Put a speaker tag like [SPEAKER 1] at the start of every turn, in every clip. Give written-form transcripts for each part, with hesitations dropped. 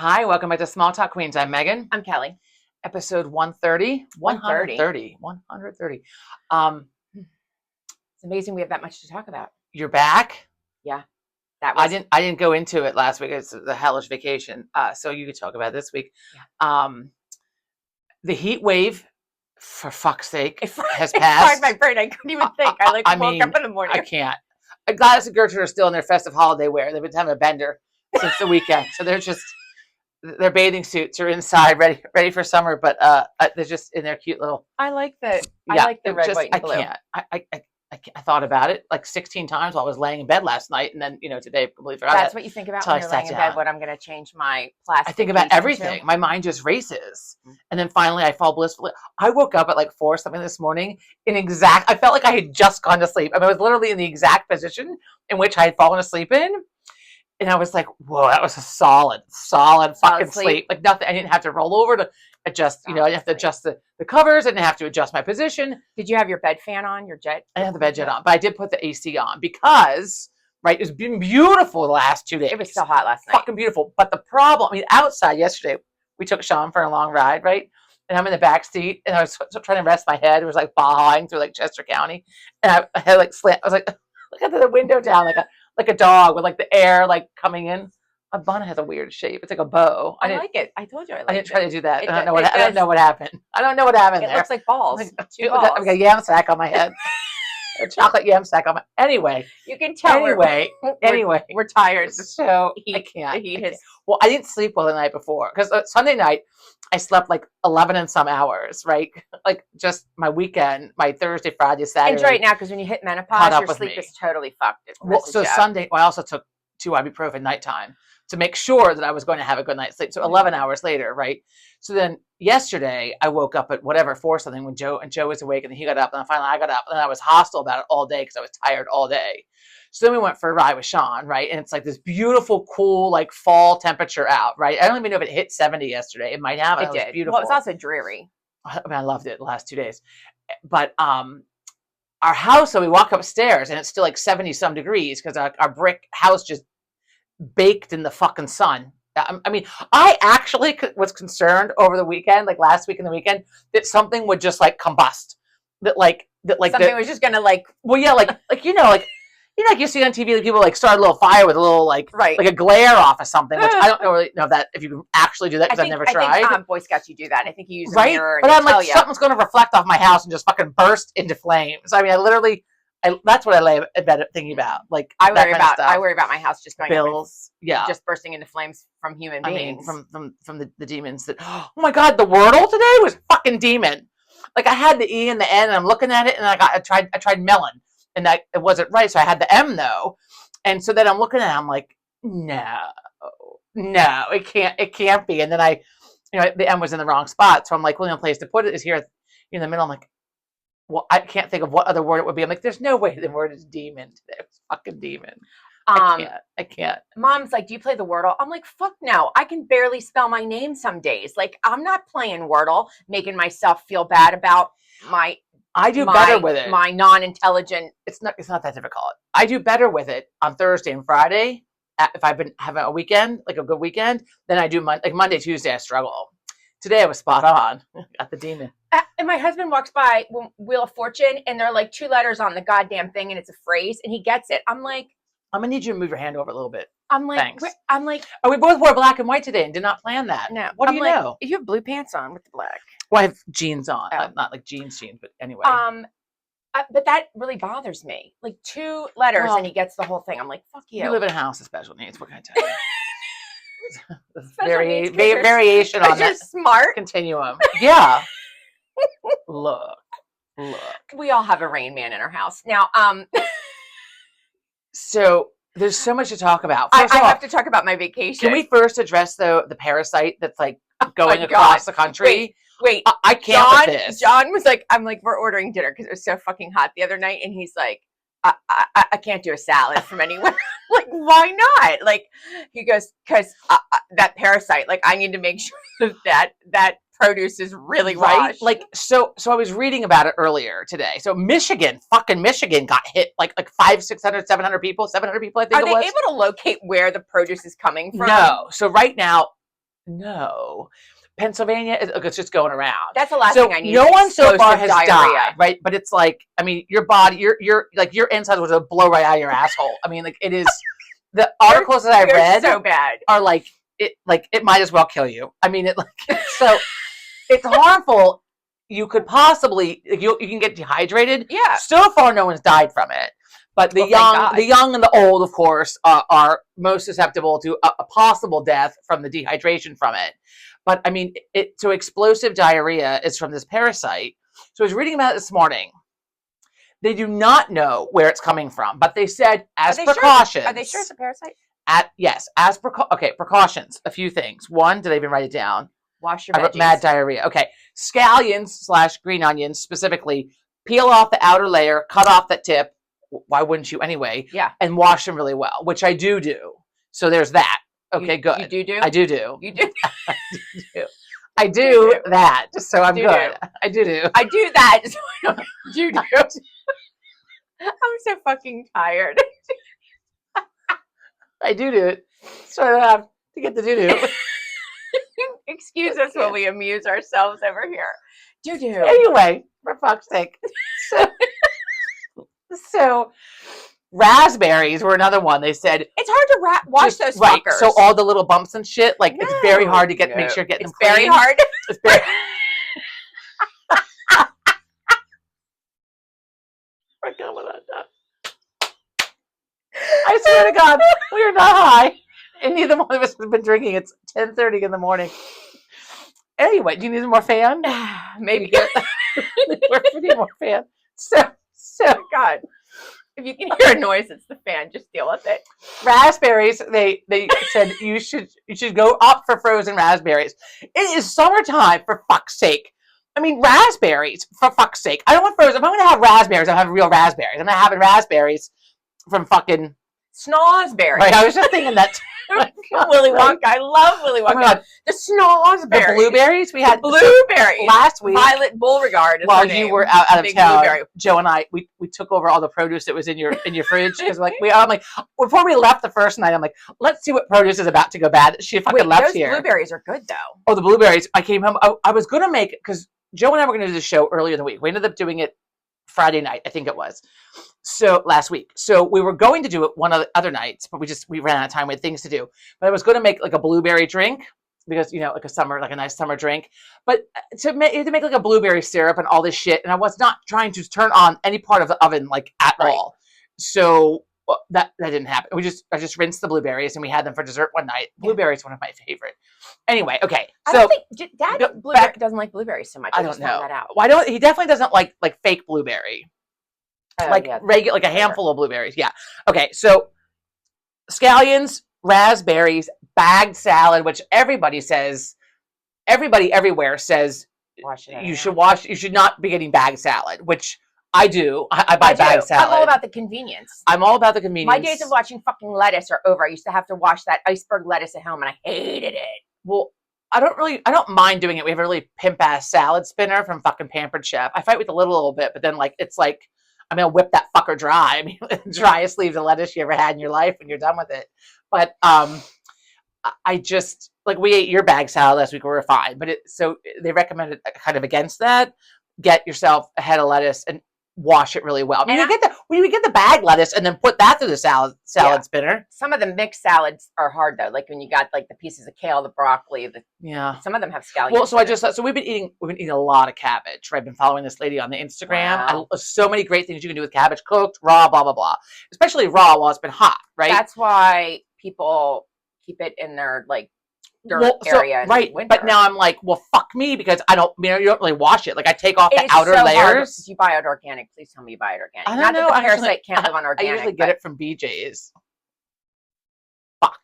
[SPEAKER 1] Hi, welcome back to Small Talk Queens. I'm Megan.
[SPEAKER 2] I'm Kelly.
[SPEAKER 1] Episode 130.
[SPEAKER 2] 130.
[SPEAKER 1] 130.
[SPEAKER 2] It's amazing we have that much to talk about.
[SPEAKER 1] You're back?
[SPEAKER 2] Yeah. That was
[SPEAKER 1] I didn't go into it last week. It's the hellish vacation. So you could talk about it this week.
[SPEAKER 2] Yeah.
[SPEAKER 1] The heat wave, for fuck's sake, has
[SPEAKER 2] It
[SPEAKER 1] passed.
[SPEAKER 2] fried my brain. I couldn't even think. I woke up in the morning.
[SPEAKER 1] I can't. Gladys and Gertrude are still in their festive holiday wear. They've been having a bender since the weekend. So they're just their bathing suits are inside, ready for summer, but they're just in their cute little.
[SPEAKER 2] I like the
[SPEAKER 1] Yeah,
[SPEAKER 2] I like the red, white, and blue.
[SPEAKER 1] I thought about it like 16 times while I was laying in bed last night, and then today I completely forgot.
[SPEAKER 2] That's what you think about when you're laying in bed. What I'm going to change my plastic.
[SPEAKER 1] I think about everything. My mind just races, and then finally I fall blissfully. I woke up at like 4 something this morning I felt like I had just gone to sleep. I mean, I was literally in the exact position in which I had fallen asleep in. And I was like, whoa, that was a solid fucking sleep. Like nothing. I didn't have to roll over to adjust, I didn't have to adjust the covers. I didn't have to adjust my position.
[SPEAKER 2] Did you have your bed fan on, your jet?
[SPEAKER 1] I didn't have the bed jet on, but I did put the AC on because, right, it's been beautiful the last 2 days.
[SPEAKER 2] It was so hot last night.
[SPEAKER 1] Fucking beautiful. But the problem, outside yesterday, we took Sean for a long ride, right? And I'm in the back seat, and I was trying to rest my head. It was like bawling through like Chester County. And I had like slant. I was like, look at the window down, like a dog with like the air like coming in. A bun has a weird shape. It's like a bow.
[SPEAKER 2] I like it. I told you I like it.
[SPEAKER 1] I didn't try to do that. I don't know what happened.
[SPEAKER 2] It looks like balls.
[SPEAKER 1] Two balls. I've got a yam sack on my head. A chocolate yam sack on my. Anyway,
[SPEAKER 2] you can tell.
[SPEAKER 1] Anyway,
[SPEAKER 2] we're tired.
[SPEAKER 1] So I can't. Well, I didn't sleep well the night before because Sunday night I slept like 11 and some hours, right? Like just my weekend, my Thursday, Friday, Saturday.
[SPEAKER 2] And right now, because when you hit menopause, your sleep is totally fucked.
[SPEAKER 1] Well, so Sunday, I also took 2 ibuprofen nighttime to make sure that I was going to have a good night's sleep. So 11 hours later, right? So then yesterday I woke up at whatever 4 something when Joe was awake, and then he got up, and then finally I got up, and then I was hostile about it all day because I was tired all day. So then we went for a ride with Sean, right? And it's like this beautiful, cool, like fall temperature out, right? I don't even know if it hit 70 yesterday. It might have.
[SPEAKER 2] It did.
[SPEAKER 1] Was beautiful.
[SPEAKER 2] Well, it was also dreary.
[SPEAKER 1] I mean, I loved it the last 2 days. But our house, so we walk upstairs, and it's still like 70 some degrees because our brick house just baked in the fucking sun. I mean, I actually was concerned over the weekend, like last week and the weekend, that something would just like combust. That something was
[SPEAKER 2] just gonna like.
[SPEAKER 1] Well, yeah, like you see on TV, like people like start a little fire with a little like a glare off of something, which I don't really know that if you can actually do that because I've never tried.
[SPEAKER 2] I think Boy Scouts you do that. I think you use a mirror.
[SPEAKER 1] But I'm like, something's going to reflect off my house and just fucking burst into flames. I mean, that's what I lay in bed thinking about. Like
[SPEAKER 2] I worry about my house just going
[SPEAKER 1] bills,
[SPEAKER 2] just bursting into flames from human beings.
[SPEAKER 1] I mean, from the demons that. Oh my God, the Wordle today was fucking demon. Like I had the E and the N, and I'm looking at it, and I tried melon, and that it wasn't right, so I had the M though, and so then I'm looking at it, I'm like, no, it can't be, and then the M was in the wrong spot, so I'm like, well, the only place to put it is here in the middle. I'm like, well, I can't think of what other word it would be. I'm like, there's no way the word is demon today. It's fucking demon. I can't.
[SPEAKER 2] Mom's like, do you play the Wordle? I'm like, fuck no. I can barely spell my name some days. Like, I'm not playing Wordle, making myself feel bad about
[SPEAKER 1] I do better with it.
[SPEAKER 2] My non-intelligent.
[SPEAKER 1] It's not that difficult. I do better with it on Thursday and Friday if I've been having a weekend, like a good weekend, than I do Monday, Tuesday. I struggle. Today I was spot on. Got the demon.
[SPEAKER 2] And my husband walks by Wheel of Fortune, and there are like 2 letters on the goddamn thing, and it's a phrase, and he gets it. I'm like,
[SPEAKER 1] I'm gonna need you to move your hand over a little bit.
[SPEAKER 2] I'm like,
[SPEAKER 1] thanks.
[SPEAKER 2] Oh,
[SPEAKER 1] we both wore black and white today and did not plan that.
[SPEAKER 2] No.
[SPEAKER 1] What do you know?
[SPEAKER 2] You have blue pants on with the black.
[SPEAKER 1] Well, I have jeans on, not like jeans, but anyway.
[SPEAKER 2] But that really bothers me. Like 2 letters, and he gets the whole thing. I'm like, fuck you.
[SPEAKER 1] You live in a house of special needs. What can I tell you? Variation on that.
[SPEAKER 2] You're smart.
[SPEAKER 1] Continuum. Yeah. Look.
[SPEAKER 2] We all have a Rain Man in our house now.
[SPEAKER 1] So there's so much to talk about.
[SPEAKER 2] I have to talk about my vacation.
[SPEAKER 1] Can we first address the parasite that's like going across the country?
[SPEAKER 2] Wait,
[SPEAKER 1] I can't with this.
[SPEAKER 2] John was like, I'm like, we're ordering dinner because it was so fucking hot the other night, and he's like, I can't do a salad from anywhere. Like, why not? Like, he goes, because that parasite. Like, I need to make sure that produce is really washed.
[SPEAKER 1] Like, so I was reading about it earlier today. So fucking Michigan got hit like 500, 600, 700 people, 700 people, I think it was.
[SPEAKER 2] Are they able to locate where the produce is coming from?
[SPEAKER 1] No. So right now, No. Pennsylvania is it's just going around.
[SPEAKER 2] That's the last
[SPEAKER 1] So
[SPEAKER 2] thing I need.
[SPEAKER 1] no one so far has
[SPEAKER 2] diarrhea.
[SPEAKER 1] died, right? But it's like, I mean, your body, your like your insides was a blow right out of your asshole. I mean, like it is. The articles that I read
[SPEAKER 2] so bad
[SPEAKER 1] are like it might as well kill you. I mean, so it's harmful. You could possibly you can get dehydrated.
[SPEAKER 2] Yeah.
[SPEAKER 1] So far, no one's died from it. But the young and the old, of course, are most susceptible to a possible death from the dehydration from it. But I mean, so explosive diarrhea is from this parasite. So I was reading about it this morning. They do not know where it's coming from, but they said as precautions.
[SPEAKER 2] Are they sure it's a parasite?
[SPEAKER 1] As precautions. A few things. One, did I even write it down?
[SPEAKER 2] Wash your veggies.
[SPEAKER 1] Mad diarrhea. Okay, scallions / green onions specifically. Peel off the outer layer, cut off the tip. Why wouldn't you anyway?
[SPEAKER 2] Yeah.
[SPEAKER 1] And wash them really well, which I do. So there's that. Okay, good.
[SPEAKER 2] You do?
[SPEAKER 1] I do.
[SPEAKER 2] You do?
[SPEAKER 1] I do that, just so I'm good. I do.
[SPEAKER 2] I do that. So I don't do. I'm so fucking tired.
[SPEAKER 1] I do it, so I don't have to get the do.
[SPEAKER 2] Excuse us while we amuse ourselves over here. Do.
[SPEAKER 1] Anyway, for fuck's sake. So raspberries were another one. They said
[SPEAKER 2] it's hard to wash those fuckers.
[SPEAKER 1] So all the little bumps and shit, like it's very hard to make sure getting them clean.
[SPEAKER 2] Very hard.
[SPEAKER 1] It's very. I swear to God, we are not high, and neither one of us has been drinking. It's 10:30 in the morning. Anyway, do you need more fan?
[SPEAKER 2] Maybe.
[SPEAKER 1] We need more fan. So
[SPEAKER 2] God, if you can hear a noise, it's the fan. Just deal with it.
[SPEAKER 1] Raspberries. They said you should go up for frozen raspberries. It is summertime, for fuck's sake. I mean, raspberries, for fuck's sake. I don't want frozen. If I'm going to have raspberries, I'm having real raspberries. I'm not having raspberries from fucking
[SPEAKER 2] snozberries.
[SPEAKER 1] Right, I was just thinking that.
[SPEAKER 2] Willy Wonka. I love Willy Wonka. Oh my God. The snozberries.
[SPEAKER 1] The blueberries. We had
[SPEAKER 2] blueberries
[SPEAKER 1] last week.
[SPEAKER 2] Violet Beauregard.
[SPEAKER 1] While you were out of town, blueberry. Joe and I, we took over all the produce that was in your fridge because I'm like before we left the first night, I'm like, let's see what produce is about to go bad. She fucking left here.
[SPEAKER 2] Those blueberries are good though.
[SPEAKER 1] Oh, the blueberries! I came home. I was gonna make it because Joe and I were gonna do the show earlier in the week. We ended up doing it Friday night, I think it was. So last week. So we were going to do it one of the other nights, but we ran out of time. We had things to do. But I was going to make like a blueberry drink because, like a nice summer drink. But to make like a blueberry syrup and all this shit. And I was not trying to turn on any part of the oven like at all. So that didn't happen. I just rinsed the blueberries and we had them for dessert one night. Blueberries is one of my favorite. Anyway, okay. So
[SPEAKER 2] I don't think Dad doesn't like blueberries so much.
[SPEAKER 1] I don't know.
[SPEAKER 2] That out.
[SPEAKER 1] Why he definitely doesn't like fake blueberry. Regular, like a handful of blueberries. Yeah. Okay. So scallions, raspberries, bagged salad, which everybody everywhere says you should not be getting bagged salad, which I do. I buy bagged salad.
[SPEAKER 2] I'm all about the convenience.
[SPEAKER 1] I'm all about the convenience.
[SPEAKER 2] My days of watching fucking lettuce are over. I used to have to wash that iceberg lettuce at home and I hated it.
[SPEAKER 1] Well, I don't mind doing it. We have a really pimp ass salad spinner from fucking Pampered Chef. I fight with a little bit, but then it's like I'm gonna whip that fucker dry. I mean, driest leaves of lettuce you ever had in your life when you're done with it. But I just we ate your bag salad last week. We were fine, but so they recommended kind of against that. Get yourself a head of lettuce and wash it really well. I mean, you get the bag lettuce and then put that through the salad spinner.
[SPEAKER 2] Some of the mixed salads are hard though. Like when you got the pieces of kale, the broccoli, some of them have scallions.
[SPEAKER 1] Well, so we've been eating a lot of cabbage. Right? I've been following this lady on the Instagram.
[SPEAKER 2] Wow.
[SPEAKER 1] So many great things you can do with cabbage: cooked, raw, blah blah blah. Especially raw while it's been hot. Right.
[SPEAKER 2] That's why people keep it in their dirt area.
[SPEAKER 1] Right. But now I'm like, well, fuck me because you don't really wash it. I take off the outer layers. Hard.
[SPEAKER 2] Do you buy it organic? Please tell me you buy it organic.
[SPEAKER 1] I don't know.
[SPEAKER 2] That the parasite can't live on organic.
[SPEAKER 1] I usually get it from BJ's. Fuck.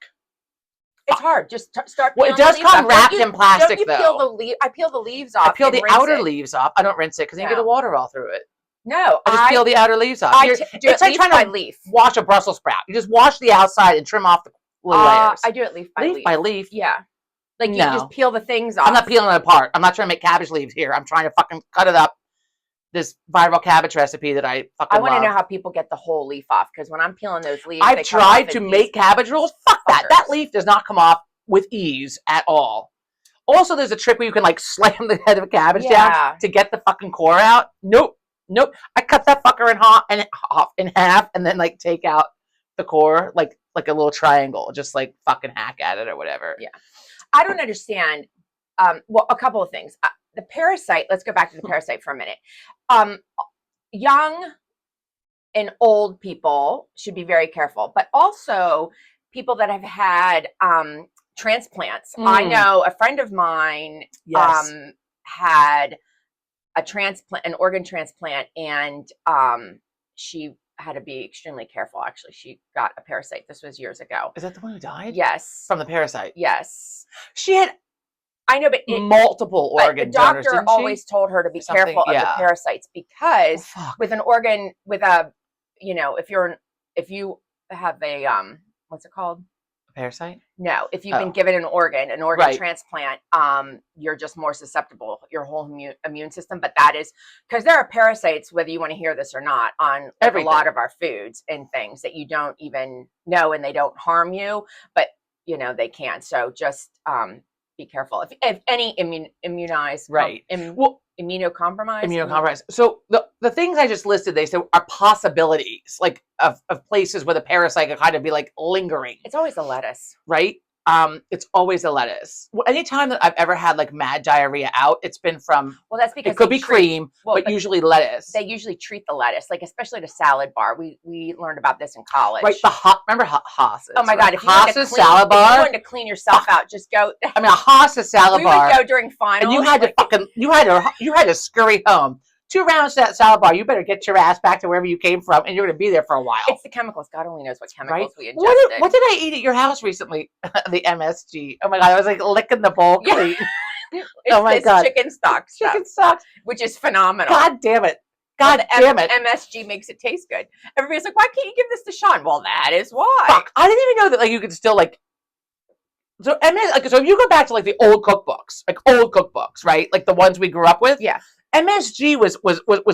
[SPEAKER 2] It's hard. Just start.
[SPEAKER 1] Well, it does come wrapped in plastic, though.
[SPEAKER 2] I peel the leaves off.
[SPEAKER 1] I peel the outer leaves off. I don't rinse it because you get the water all through it.
[SPEAKER 2] No,
[SPEAKER 1] I just peel the outer leaves off.
[SPEAKER 2] It's like trying to
[SPEAKER 1] wash a Brussels sprout. You just wash the outside and trim off the little layers.
[SPEAKER 2] I do it leaf by leaf.
[SPEAKER 1] Leaf by leaf.
[SPEAKER 2] Yeah. You just peel the things off.
[SPEAKER 1] I'm not peeling it apart. I'm not trying to make cabbage leaves here. I'm trying to fucking cut it up. This viral cabbage recipe that I want
[SPEAKER 2] to know how people get the whole leaf off because when I'm peeling those leaves,
[SPEAKER 1] I've tried to make cabbage rolls. Fuck that. That leaf does not come off with ease at all. Also, there's a trick where you can like slam the head of a cabbage
[SPEAKER 2] Yeah.
[SPEAKER 1] down to get the fucking core out. Nope. I cut that fucker in half and then like take out the core like a little triangle. Just like fucking hack at it or whatever.
[SPEAKER 2] Yeah. I don't understand. Well, a couple of things. The parasite, let's go back to the parasite for a minute. Young and old people should be very careful, but also people that have had transplants. I know a friend of mine had an organ transplant, and she had to be extremely careful. Actually, she got a parasite. This was years ago.
[SPEAKER 1] Is that the one who died?
[SPEAKER 2] Yes.
[SPEAKER 1] From the parasite?
[SPEAKER 2] Yes.
[SPEAKER 1] She had
[SPEAKER 2] I know, but
[SPEAKER 1] multiple organ
[SPEAKER 2] the doctor
[SPEAKER 1] donors,
[SPEAKER 2] always told her to be careful of the parasites because with an organ, with a, if you have a, what's it called?
[SPEAKER 1] A parasite?
[SPEAKER 2] No, if you've been given an organ transplant, you're just more susceptible, your whole immune system. But that is because there are parasites, whether you want to hear this or not, on a lot of our foods and things that you don't even know, and they don't harm you, but they can. So just, be careful if any immunized, immunocompromised.
[SPEAKER 1] So the things I just listed, they said are possibilities, like of places where the parasite could kind of be like lingering.
[SPEAKER 2] It's always the lettuce,
[SPEAKER 1] right? It's always the lettuce. Anytime that I've ever had like mad diarrhea out, it's been from,
[SPEAKER 2] well, that's because
[SPEAKER 1] it could be cream, but usually lettuce.
[SPEAKER 2] They usually treat the lettuce, like especially at a salad bar. We learned about this in college.
[SPEAKER 1] Right, remember Haas's?
[SPEAKER 2] Oh my God, if you
[SPEAKER 1] salad bar,
[SPEAKER 2] if you wanted to clean yourself out, just go.
[SPEAKER 1] I mean, a Haas's salad bar.
[SPEAKER 2] We would go during finals,
[SPEAKER 1] and you had to scurry home. 2 rounds to that salad bar, you better get your ass back to wherever you came from, and you're going to be there for a while.
[SPEAKER 2] It's the chemicals. God only knows what chemicals we ingested.
[SPEAKER 1] What did I eat at your house recently? The MSG. Oh my God, I was like licking the bowl clean. Oh my God.
[SPEAKER 2] Chicken stock stuff.
[SPEAKER 1] Chicken stock.
[SPEAKER 2] Which is phenomenal.
[SPEAKER 1] God damn it. God damn it.
[SPEAKER 2] MSG makes it taste good. Everybody's like, why can't you give this to Sean? Well, that is why.
[SPEAKER 1] Fuck. I didn't even know that like you could still like. So if you go back to like the old cookbooks, right? Like the ones we grew up with.
[SPEAKER 2] Yeah.
[SPEAKER 1] MSG was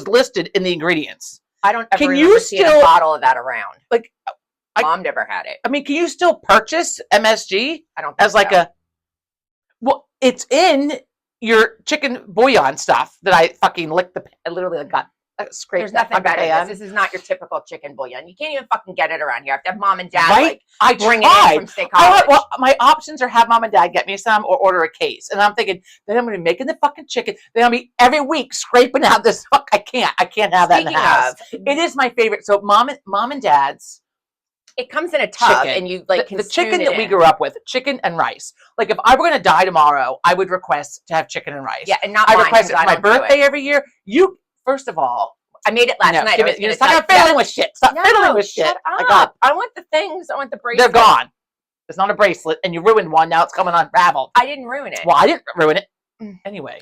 [SPEAKER 1] listed in the ingredients.
[SPEAKER 2] I don't ever remember seeing a bottle of that around.
[SPEAKER 1] Like,
[SPEAKER 2] Mom never had it.
[SPEAKER 1] I mean, can you still purchase MSG?
[SPEAKER 2] I don't think
[SPEAKER 1] as like
[SPEAKER 2] so.
[SPEAKER 1] Well, it's in your chicken bouillon stuff that I fucking licked I literally got scraped.
[SPEAKER 2] There's nothing better than this. This is not your typical chicken bouillon. You can't even fucking get it around here. I have to have Mom and Dad bring it in from State College.
[SPEAKER 1] Well, my options are have Mom and Dad get me some or order a case. And I'm thinking, then I'm going to be making the fucking chicken. Then I'll be every week scraping out this. I can't have that in the house. It is my favorite. So Mom and Dad's.
[SPEAKER 2] It comes in a tub, and you like
[SPEAKER 1] the chicken that we grew up with, chicken and rice. Like if I were going to die tomorrow, I would request to have chicken and rice.
[SPEAKER 2] Yeah, and not
[SPEAKER 1] I
[SPEAKER 2] mine,
[SPEAKER 1] request it for my birthday every year.
[SPEAKER 2] First of all, I made it last night.
[SPEAKER 1] You're stop fiddling with shit. Stop fiddling with shit.
[SPEAKER 2] I want the things. I want the bracelet.
[SPEAKER 1] They're gone. It's not a bracelet, and you ruined one. Now it's coming unraveled.
[SPEAKER 2] I didn't ruin it.
[SPEAKER 1] Well, I didn't ruin it. Anyway,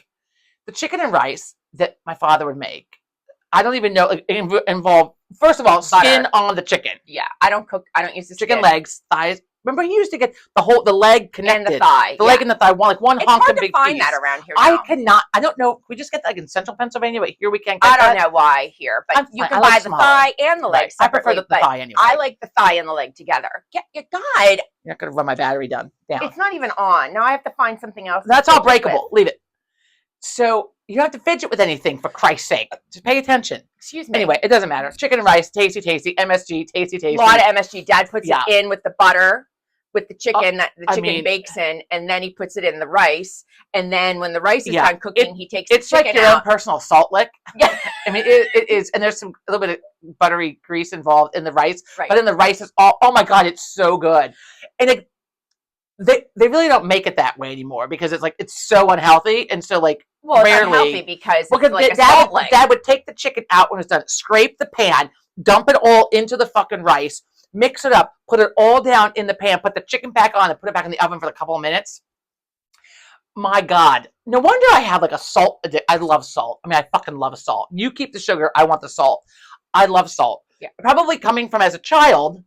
[SPEAKER 1] the chicken and rice that my father would make, I don't even know. It involved, first of all, skin on the chicken.
[SPEAKER 2] Yeah, I don't cook. I don't use the
[SPEAKER 1] chicken legs, thighs. Remember, he used to get the leg connected,
[SPEAKER 2] and the thigh,
[SPEAKER 1] leg and the thigh, one
[SPEAKER 2] it's
[SPEAKER 1] hunk
[SPEAKER 2] hard
[SPEAKER 1] of big
[SPEAKER 2] to find
[SPEAKER 1] piece.
[SPEAKER 2] that around here. Now.
[SPEAKER 1] I cannot. I don't know. We just get that like in central Pennsylvania, but here we can't get
[SPEAKER 2] that. I don't know why here, but you can buy the thigh and the leg separately.
[SPEAKER 1] I prefer the thigh anyway.
[SPEAKER 2] I like the thigh and the leg together. God,
[SPEAKER 1] you're not gonna run my battery down.
[SPEAKER 2] It's not even on. Now I have to find something else.
[SPEAKER 1] That's all breakable. Leave it. So you don't have to fidget with anything, for Christ's sake. Just pay attention.
[SPEAKER 2] Excuse me.
[SPEAKER 1] Anyway, it doesn't matter. Chicken and rice, tasty. MSG, tasty.
[SPEAKER 2] A lot of MSG. Dad puts it in with the butter, with the chicken that the chicken bakes in, and then he puts it in the rice. And then when the rice is done cooking, he takes the chicken out.
[SPEAKER 1] It's like your own personal salt lick. Yeah. I mean, it is. And there's a little bit of buttery grease involved in the rice. Right. But then the rice is oh my God, it's so good. And they really don't make it that way anymore because it's so unhealthy. And so
[SPEAKER 2] rarely. It's unhealthy because it's like
[SPEAKER 1] Dad would take the chicken out when it's done, scrape the pan, dump it all into the fucking rice, mix it up, put it all down in the pan, put the chicken back on, and put it back in the oven for a couple of minutes. My God. No wonder I have a salt addiction. I love salt. I mean, I fucking love salt. You keep the sugar. I want the salt. I love salt. Yeah. Probably coming from as a child,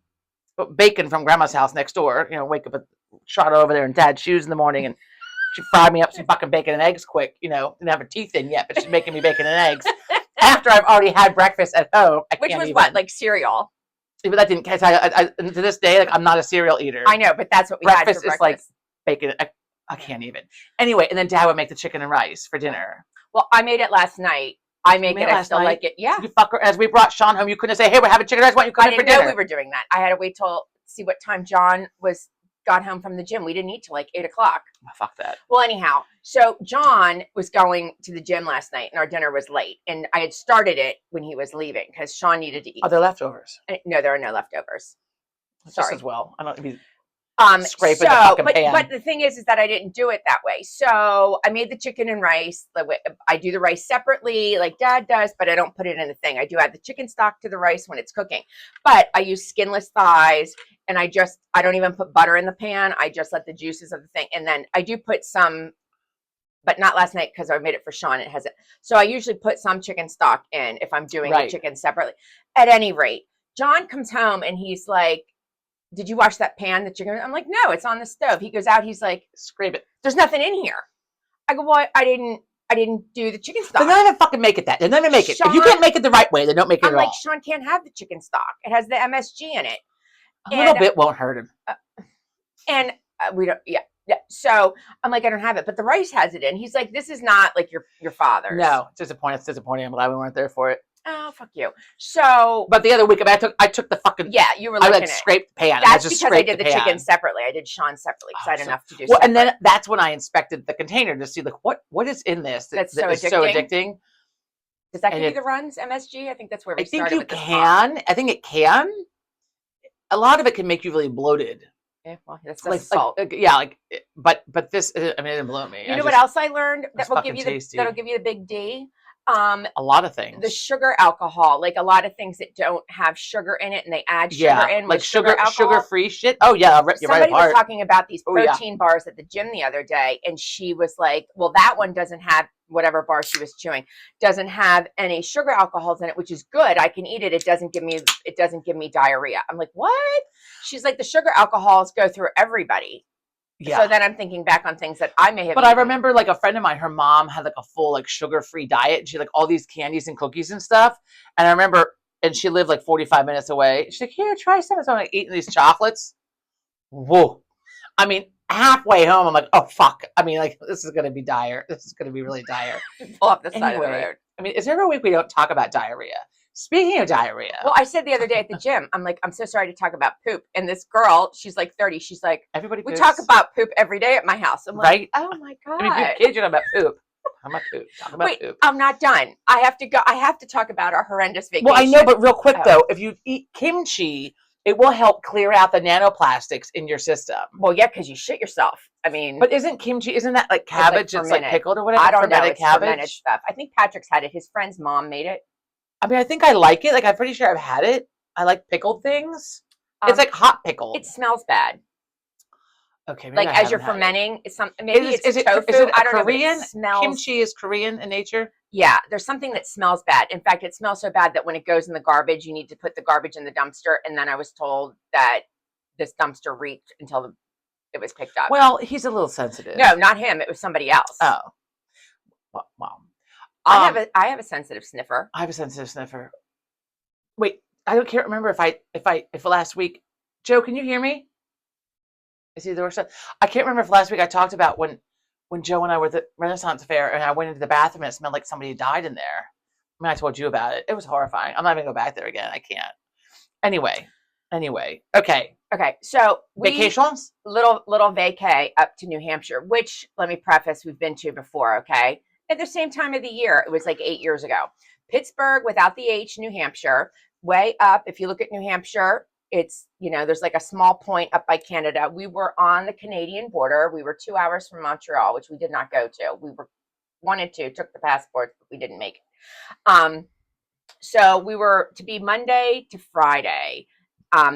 [SPEAKER 1] bacon from grandma's house next door, wake up, trot over there in Dad's shoes in the morning and she fried me up some fucking bacon and eggs quick, didn't have her teeth in yet, but she's making me bacon and eggs after I've already had breakfast at home.
[SPEAKER 2] Which was what, like cereal?
[SPEAKER 1] But that didn't catch. To this day, I'm not a cereal eater.
[SPEAKER 2] I know, but that's what we had for breakfast.
[SPEAKER 1] Is bacon. I can't even. Anyway, and then Dad would make the chicken and rice for dinner.
[SPEAKER 2] Well, I made it last night. I make it. I still like it. Yeah.
[SPEAKER 1] You fucker. As we brought Sean home, you couldn't say, "Hey, we're having chicken and rice. Why don't you come in for dinner?"
[SPEAKER 2] I didn't know we were doing that. I had to wait till see what time John got home from the gym. We didn't eat till like 8:00.
[SPEAKER 1] Oh, fuck that.
[SPEAKER 2] Well, anyhow, so John was going to the gym last night, and our dinner was late. And I had started it when he was leaving because Sean needed to eat.
[SPEAKER 1] Are there leftovers?
[SPEAKER 2] No, there are no leftovers.
[SPEAKER 1] Sorry. Just as well. I don't be
[SPEAKER 2] scraping the fucking pan. But the thing is that I didn't do it that way. So I made the chicken and rice. I do the rice separately, like Dad does, but I don't put it in the thing. I do add the chicken stock to the rice when it's cooking. But I use skinless thighs, and I don't even put butter in the pan. I just let the juices of the thing. And then I do put some, but not last night because I made it for Sean. It hasn't. So I usually put some chicken stock in if I'm doing the chicken separately. At any rate, John comes home and he's like, "Did you wash that pan, the chicken?" I'm like, "No, it's on the stove." He goes out. He's like,
[SPEAKER 1] "Scrape it. There's
[SPEAKER 2] nothing in here." I go, "Well, I didn't do the chicken stock."
[SPEAKER 1] Then don't even fucking make it that. Then don't even make it. If you can't make it the right way, then don't make it at all.
[SPEAKER 2] Sean can't have the chicken stock. It has the MSG in it.
[SPEAKER 1] A little bit won't hurt him.
[SPEAKER 2] And we don't. Yeah. So I'm like, I don't have it, but the rice has it in. He's like, "This is not like your father's."
[SPEAKER 1] No, it's disappointing. It's disappointing. I'm glad we weren't there for it.
[SPEAKER 2] Oh, fuck you. So,
[SPEAKER 1] but the other week, I took the fucking
[SPEAKER 2] you were looking
[SPEAKER 1] I scraped the pan.
[SPEAKER 2] That's because I did the chicken separately. I did Sean separately because I had enough to do.
[SPEAKER 1] Well, and then that's when I inspected the container to see like what is in this
[SPEAKER 2] that's
[SPEAKER 1] so addicting.
[SPEAKER 2] Does that give you the runs, MSG? I think that's where we started.
[SPEAKER 1] I think you can. I think it can. A lot of it can make you really bloated.
[SPEAKER 2] Yeah, well, that's salt.
[SPEAKER 1] But this, I mean, it didn't blow me.
[SPEAKER 2] You know what else I learned that will give you that'll give you the big D?
[SPEAKER 1] A lot of things.
[SPEAKER 2] The sugar alcohol, like a lot of things that don't have sugar in it, and they add sugar in,
[SPEAKER 1] like sugar-free shit. Oh yeah,
[SPEAKER 2] somebody was talking about these protein bars at the gym the other day, and she was like, "Well, that one doesn't have whatever bar she was chewing doesn't have any sugar alcohols in it, which is good. I can eat it. It doesn't give me diarrhea." I'm like, "What?" She's like, "The sugar alcohols go through everybody." Yeah. So then I'm thinking back on things that I may have.
[SPEAKER 1] But I remember like a friend of mine, her mom had like a full like sugar-free diet. And she had like all these candies and cookies and stuff. And I remember, and she lived like 45 minutes away. She's like, "Here, try some." So I'm like eating these chocolates. Whoa. I mean, halfway home, I'm like, "Oh fuck." I mean, like this is gonna be dire. This is gonna be really dire.
[SPEAKER 2] Pull up the side of the road.
[SPEAKER 1] I mean, is there a week we don't talk about diarrhea? Speaking of diarrhea.
[SPEAKER 2] Well, I said the other day at the gym, I'm like, "I'm so sorry to talk about poop." And this girl, she's like 30. She's like,
[SPEAKER 1] "Everybody
[SPEAKER 2] poops. We talk about poop every day at my house." I'm like,
[SPEAKER 1] right?
[SPEAKER 2] "Oh my God."
[SPEAKER 1] I mean, if you're kids, you're talking about poop. Talk about poop. Talk about poop.
[SPEAKER 2] I'm not done. I have to go. I have to talk about our horrendous vacation.
[SPEAKER 1] Well, I know, but real quick though, if you eat kimchi, it will help clear out the nanoplastics in your system.
[SPEAKER 2] Well, yeah, because you shit yourself. I mean,
[SPEAKER 1] but isn't that like cabbage? It's like pickled or whatever.
[SPEAKER 2] I don't know. It's fermented stuff. I think Patrick's had it. His friend's mom made it.
[SPEAKER 1] I mean, I think I like it. Like, I'm pretty sure I've had it. I like pickled things. It's like hot pickled.
[SPEAKER 2] It smells bad.
[SPEAKER 1] Okay,
[SPEAKER 2] maybe like as you're fermenting, it's something. Maybe it's tofu.
[SPEAKER 1] Is it
[SPEAKER 2] I don't
[SPEAKER 1] Korean?
[SPEAKER 2] Know,
[SPEAKER 1] kimchi is Korean in nature.
[SPEAKER 2] Yeah, there's something that smells bad. In fact, it smells so bad that when it goes in the garbage, you need to put the garbage in the dumpster. And then I was told that this dumpster reeked until it was picked up.
[SPEAKER 1] Well, he's a little sensitive.
[SPEAKER 2] No, not him. It was somebody else.
[SPEAKER 1] Oh, well, wow.
[SPEAKER 2] I have a sensitive sniffer.
[SPEAKER 1] I have a sensitive sniffer. Wait, I can't remember if last week, Joe, can you hear me? Is he the worst? I can't remember if last week I talked about when Joe and I were at the Renaissance Fair and I went into the bathroom and it smelled like somebody died in there. I mean, I told you about it. It was horrifying. I'm not going to go back there again. I can't. Anyway. Okay.
[SPEAKER 2] So
[SPEAKER 1] vacations?
[SPEAKER 2] Little vacay up to New Hampshire, which let me preface, we've been to before. Okay. At the same time of the year, it was like 8 years ago. Pittsburgh without the H, New Hampshire, way up. If you look at New Hampshire, it's, there's like a small point up by Canada. We were on the Canadian border. We were 2 hours from Montreal, which we did not go to. We wanted to, took the passports, but we didn't make it. So we were to be Monday to Friday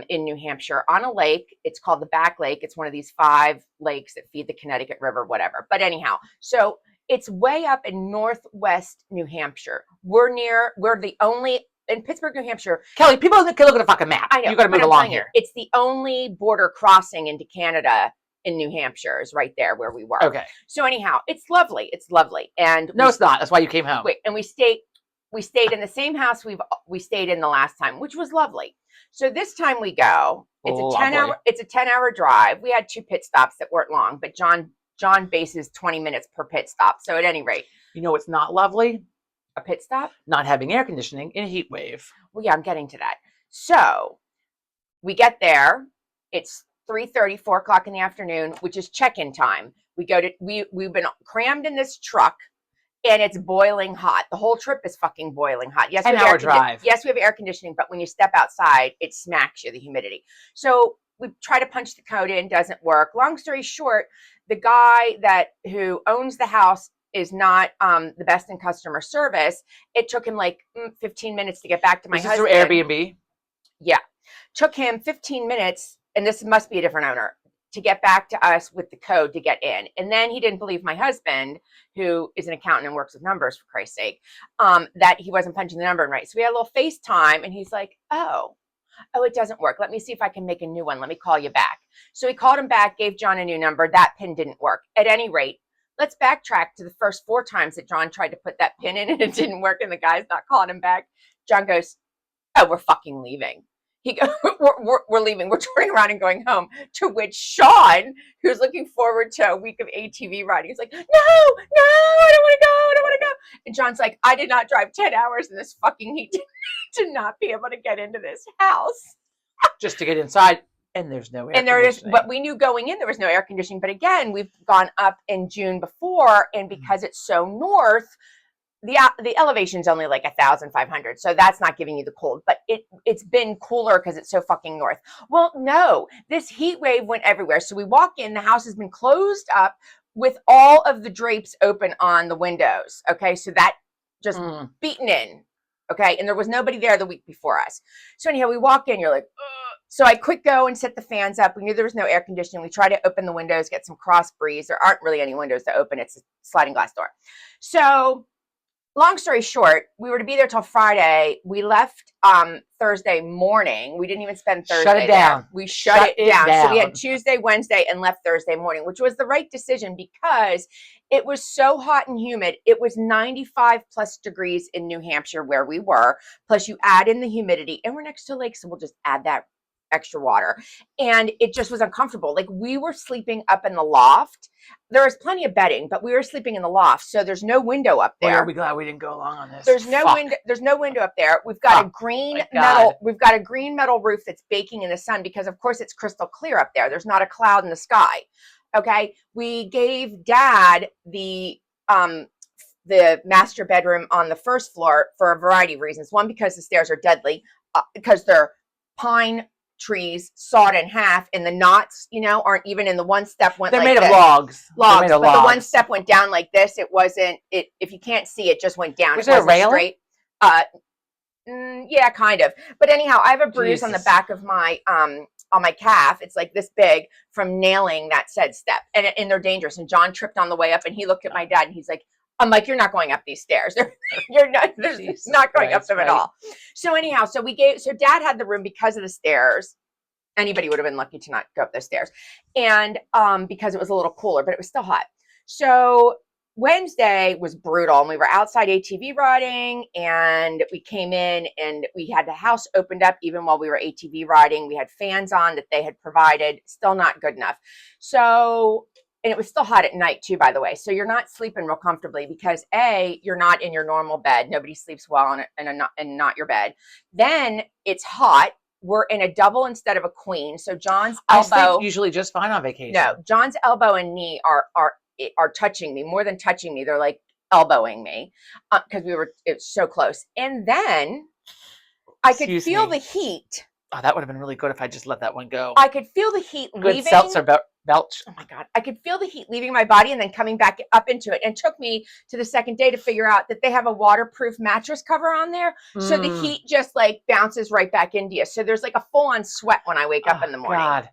[SPEAKER 2] in New Hampshire on a lake. It's called the Back Lake. It's one of these 5 lakes that feed the Connecticut River, whatever. But anyhow, so it's way up in northwest New Hampshire. We're the only, in Pittsburgh, New Hampshire.
[SPEAKER 1] Kelly, people can look at a fucking map.
[SPEAKER 2] I know.
[SPEAKER 1] You got to move along here.
[SPEAKER 2] It's the only border crossing into Canada in New Hampshire is right there where we were.
[SPEAKER 1] Okay.
[SPEAKER 2] So anyhow, it's lovely. It's lovely. And
[SPEAKER 1] no, it's not. That's why you came home.
[SPEAKER 2] Wait, and we stayed in the same house we stayed in the last time, which was lovely. So this time we go. It's a 10
[SPEAKER 1] Lovely.
[SPEAKER 2] hour. It's a 10-hour drive. We had 2 pit stops that weren't long, but John bases 20 minutes per pit stop. So at any rate,
[SPEAKER 1] You know what's not lovely?
[SPEAKER 2] a pit stop.
[SPEAKER 1] Not having air conditioning in a heat wave.
[SPEAKER 2] Well, yeah, I'm getting to that. So we get there. It's 3:30, 4 o'clock in the afternoon, which is check-in time. We've been crammed in this truck, and it's boiling hot. The whole trip is fucking boiling hot. Yes,
[SPEAKER 1] 10-hour drive.
[SPEAKER 2] Yes, we have air conditioning, but when you step outside, it smacks you, the humidity. So we try to punch the code in, doesn't work. Long story short, the guy who owns the house is not the best in customer service. It took him like 15 minutes to get back to my husband.
[SPEAKER 1] Through Airbnb?
[SPEAKER 2] Yeah. Took him 15 minutes, and this must be a different owner, to get back to us with the code to get in. And then he didn't believe my husband, who is an accountant and works with numbers, for Christ's sake, that he wasn't punching the number in right. So we had a little FaceTime, and he's like, oh, it doesn't work. Let me see if I can make a new one. Let me call you back. So he called him back, gave John a new number. That pin didn't work. At any rate, let's backtrack to the first 4 times that John tried to put that pin in and it didn't work, and the guy's not calling him back. John goes, oh, we're fucking leaving. He goes, we're leaving. We're turning around and going home. To which Sean, who's looking forward to a week of ATV riding, is like, no, I don't want to go. I don't want to go. And John's like, I did not drive 10 hours in this fucking heat to not be able to get into this house.
[SPEAKER 1] Just to get inside. And there's no air conditioning.
[SPEAKER 2] But we knew going in there was no air conditioning. But again, we've gone up in June before, and because it's so north, the elevation's only like 1,500, so that's not giving you the cold. But it's been cooler because it's so fucking north. Well, no, this heat wave went everywhere. So we walk in, the house has been closed up with all of the drapes open on the windows. Okay, so that just beaten in. Okay, and there was nobody there the week before us. So anyhow, we walk in, you're like, ugh. So I quick go and set the fans up. We knew there was no air conditioning. We try to open the windows, get some cross breeze. There aren't really any windows to open. It's a sliding glass door. So long story short, we were to be there till Friday. We left Thursday morning. We didn't even spend Thursday
[SPEAKER 1] Shut it down.
[SPEAKER 2] There. We shut it down. So we had Tuesday, Wednesday, and left Thursday morning, which was the right decision because it was so hot and humid. It was 95 plus degrees in New Hampshire where we were. Plus you add in the humidity, and we're next to a lake, so we'll just add that extra water. And it just was uncomfortable. Like we were sleeping up in the loft. There was plenty of bedding, but we were sleeping in the loft. So there's no window up there.
[SPEAKER 1] Well, are we glad we didn't go along on this?
[SPEAKER 2] There's no window. There's no window up there. We've got a green metal. We've got a green metal roof that's baking in the sun because of course it's crystal clear up there. There's not a cloud in the sky. Okay. We gave Dad the master bedroom on the first floor for a variety of reasons. One, because the stairs are deadly, because they're pine trees sawed in half, and the knots, aren't even in the one step went.
[SPEAKER 1] They're
[SPEAKER 2] like
[SPEAKER 1] made
[SPEAKER 2] this.
[SPEAKER 1] of logs.
[SPEAKER 2] But the one step went down like this. It wasn't. If you can't see, it just went down.
[SPEAKER 1] Was there a railing?
[SPEAKER 2] Yeah, kind of. But anyhow, I have a bruise on the back of my on my calf. It's like this big from nailing that said step, and they're dangerous. And John tripped on the way up, and he looked at my dad, and he's like, I'm like, you're not going up these stairs. You're not. There's not going up them at all. So anyhow, so Dad had the room because of the stairs. Anybody would have been lucky to not go up those stairs, and because it was a little cooler, but it was still hot. So Wednesday was brutal, and we were outside ATV riding, and we came in, and we had the house opened up even while we were ATV riding. We had fans on that they had provided. Still not good enough. So. And it was still hot at night too, by the way. So you're not sleeping real comfortably because you're not in your normal bed. Nobody sleeps well in not your bed. Then it's hot. We're in a double instead of a queen. So John's elbow.
[SPEAKER 1] I sleep usually just fine on vacation.
[SPEAKER 2] No, John's elbow and knee are touching me, more than touching me. They're like elbowing me because it's so close. And then I could feel the heat.
[SPEAKER 1] Oh, that would have been really good if I just let that one go.
[SPEAKER 2] I could feel the heat leaving.
[SPEAKER 1] Good seltzer belch.
[SPEAKER 2] Oh my God. I could feel the heat leaving my body and then coming back up into it. And it took me to the second day to figure out that they have a waterproof mattress cover on there. So the heat just like bounces right back into you. So there's like a full on sweat when I wake up in the morning.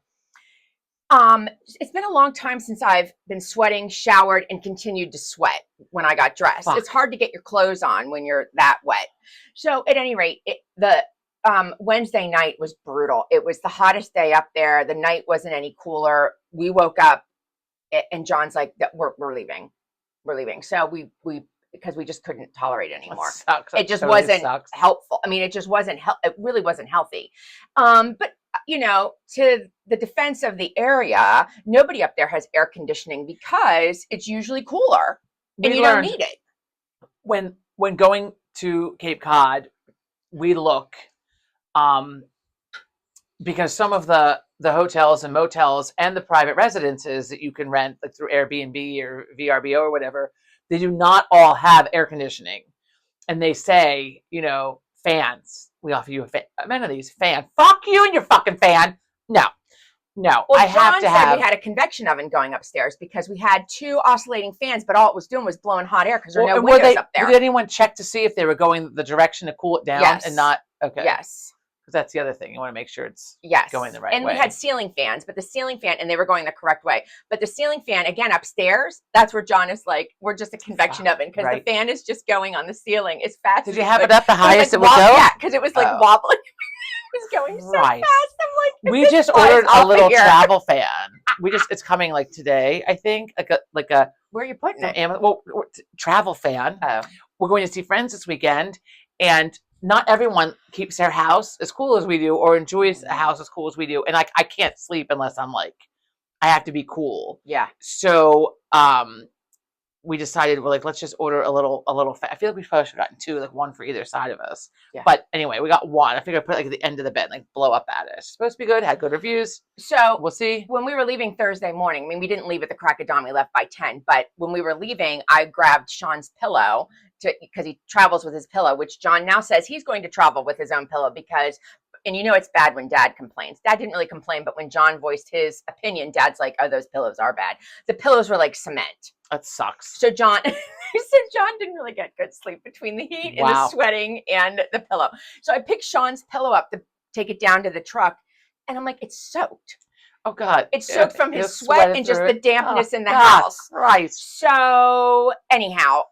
[SPEAKER 2] God. It's been a long time since I've been sweating, showered, and continued to sweat when I got dressed. It's hard to get your clothes on when you're that wet. So at any rate, Wednesday night was brutal. It was the hottest day up there. The night wasn't any cooler. We woke up and John's like, we're leaving. We're leaving. So we because we just couldn't tolerate it anymore.
[SPEAKER 1] Sucks.
[SPEAKER 2] It just
[SPEAKER 1] totally
[SPEAKER 2] wasn't
[SPEAKER 1] sucks.
[SPEAKER 2] helpful. I mean, it just wasn't it really wasn't healthy. But you know, to the defense of the area, nobody up there has air conditioning because it's usually cooler and you don't need it.
[SPEAKER 1] When going to Cape Cod, we look, because some of the hotels and motels and the private residences that you can rent, like through Airbnb or VRBO or whatever, they do not all have air conditioning. And they say, you know, fans, we offer you amenities, fan. Fuck you and your fucking fan. No.
[SPEAKER 2] Well,
[SPEAKER 1] I
[SPEAKER 2] John
[SPEAKER 1] have to
[SPEAKER 2] said we had a convection oven going upstairs because we had 2 oscillating fans, but all it was doing was blowing hot air because there are no windows up there.
[SPEAKER 1] Did anyone check to see if they were going the direction to cool it down and not? Okay.
[SPEAKER 2] Yes.
[SPEAKER 1] Because that's the other thing. You want to make sure it's going the right way.
[SPEAKER 2] And we had ceiling fans, but the ceiling fan, and they were going the correct way. But the ceiling fan, again, upstairs, that's where John is like, we're just a convection oven because the fan is just going on the ceiling as fast
[SPEAKER 1] Did you have it up the highest it would go?
[SPEAKER 2] Yeah, because it was like wobbling. It was going so fast. I'm like,
[SPEAKER 1] we just ordered a little travel fan. It's coming like today, I think. Like a
[SPEAKER 2] where are you putting it?
[SPEAKER 1] Travel fan.
[SPEAKER 2] Oh.
[SPEAKER 1] We're going to see friends this weekend, and not everyone keeps their house as cool as we do or enjoys a house as cool as we do. And I can't sleep unless I'm like, I have to be cool.
[SPEAKER 2] Yeah.
[SPEAKER 1] So we decided we're like, let's just order a little I feel like we probably should have gotten 2, like 1 for either side of us. Yeah. But anyway, we got 1. I figured I'd put it like at the end of the bed, like blow up at it. It's supposed to be good, had good reviews.
[SPEAKER 2] So
[SPEAKER 1] we'll see.
[SPEAKER 2] When we were leaving Thursday morning, I mean, we didn't leave at the crack of dawn, we left by 10. But when we were leaving, I grabbed Sean's pillow because he travels with his pillow, which John now says he's going to travel with his own pillow because, and you know it's bad when Dad complains. Dad didn't really complain, but when John voiced his opinion, Dad's like, oh, those pillows are bad. The pillows were like cement.
[SPEAKER 1] That sucks.
[SPEAKER 2] So John, he said John didn't really get good sleep between the heat and the sweating and the pillow. So I picked Sean's pillow up to take it down to the truck, and I'm like, it's soaked.
[SPEAKER 1] Oh God.
[SPEAKER 2] It's soaked from his sweat and just the dampness in the house.
[SPEAKER 1] Right.
[SPEAKER 2] So anyhow,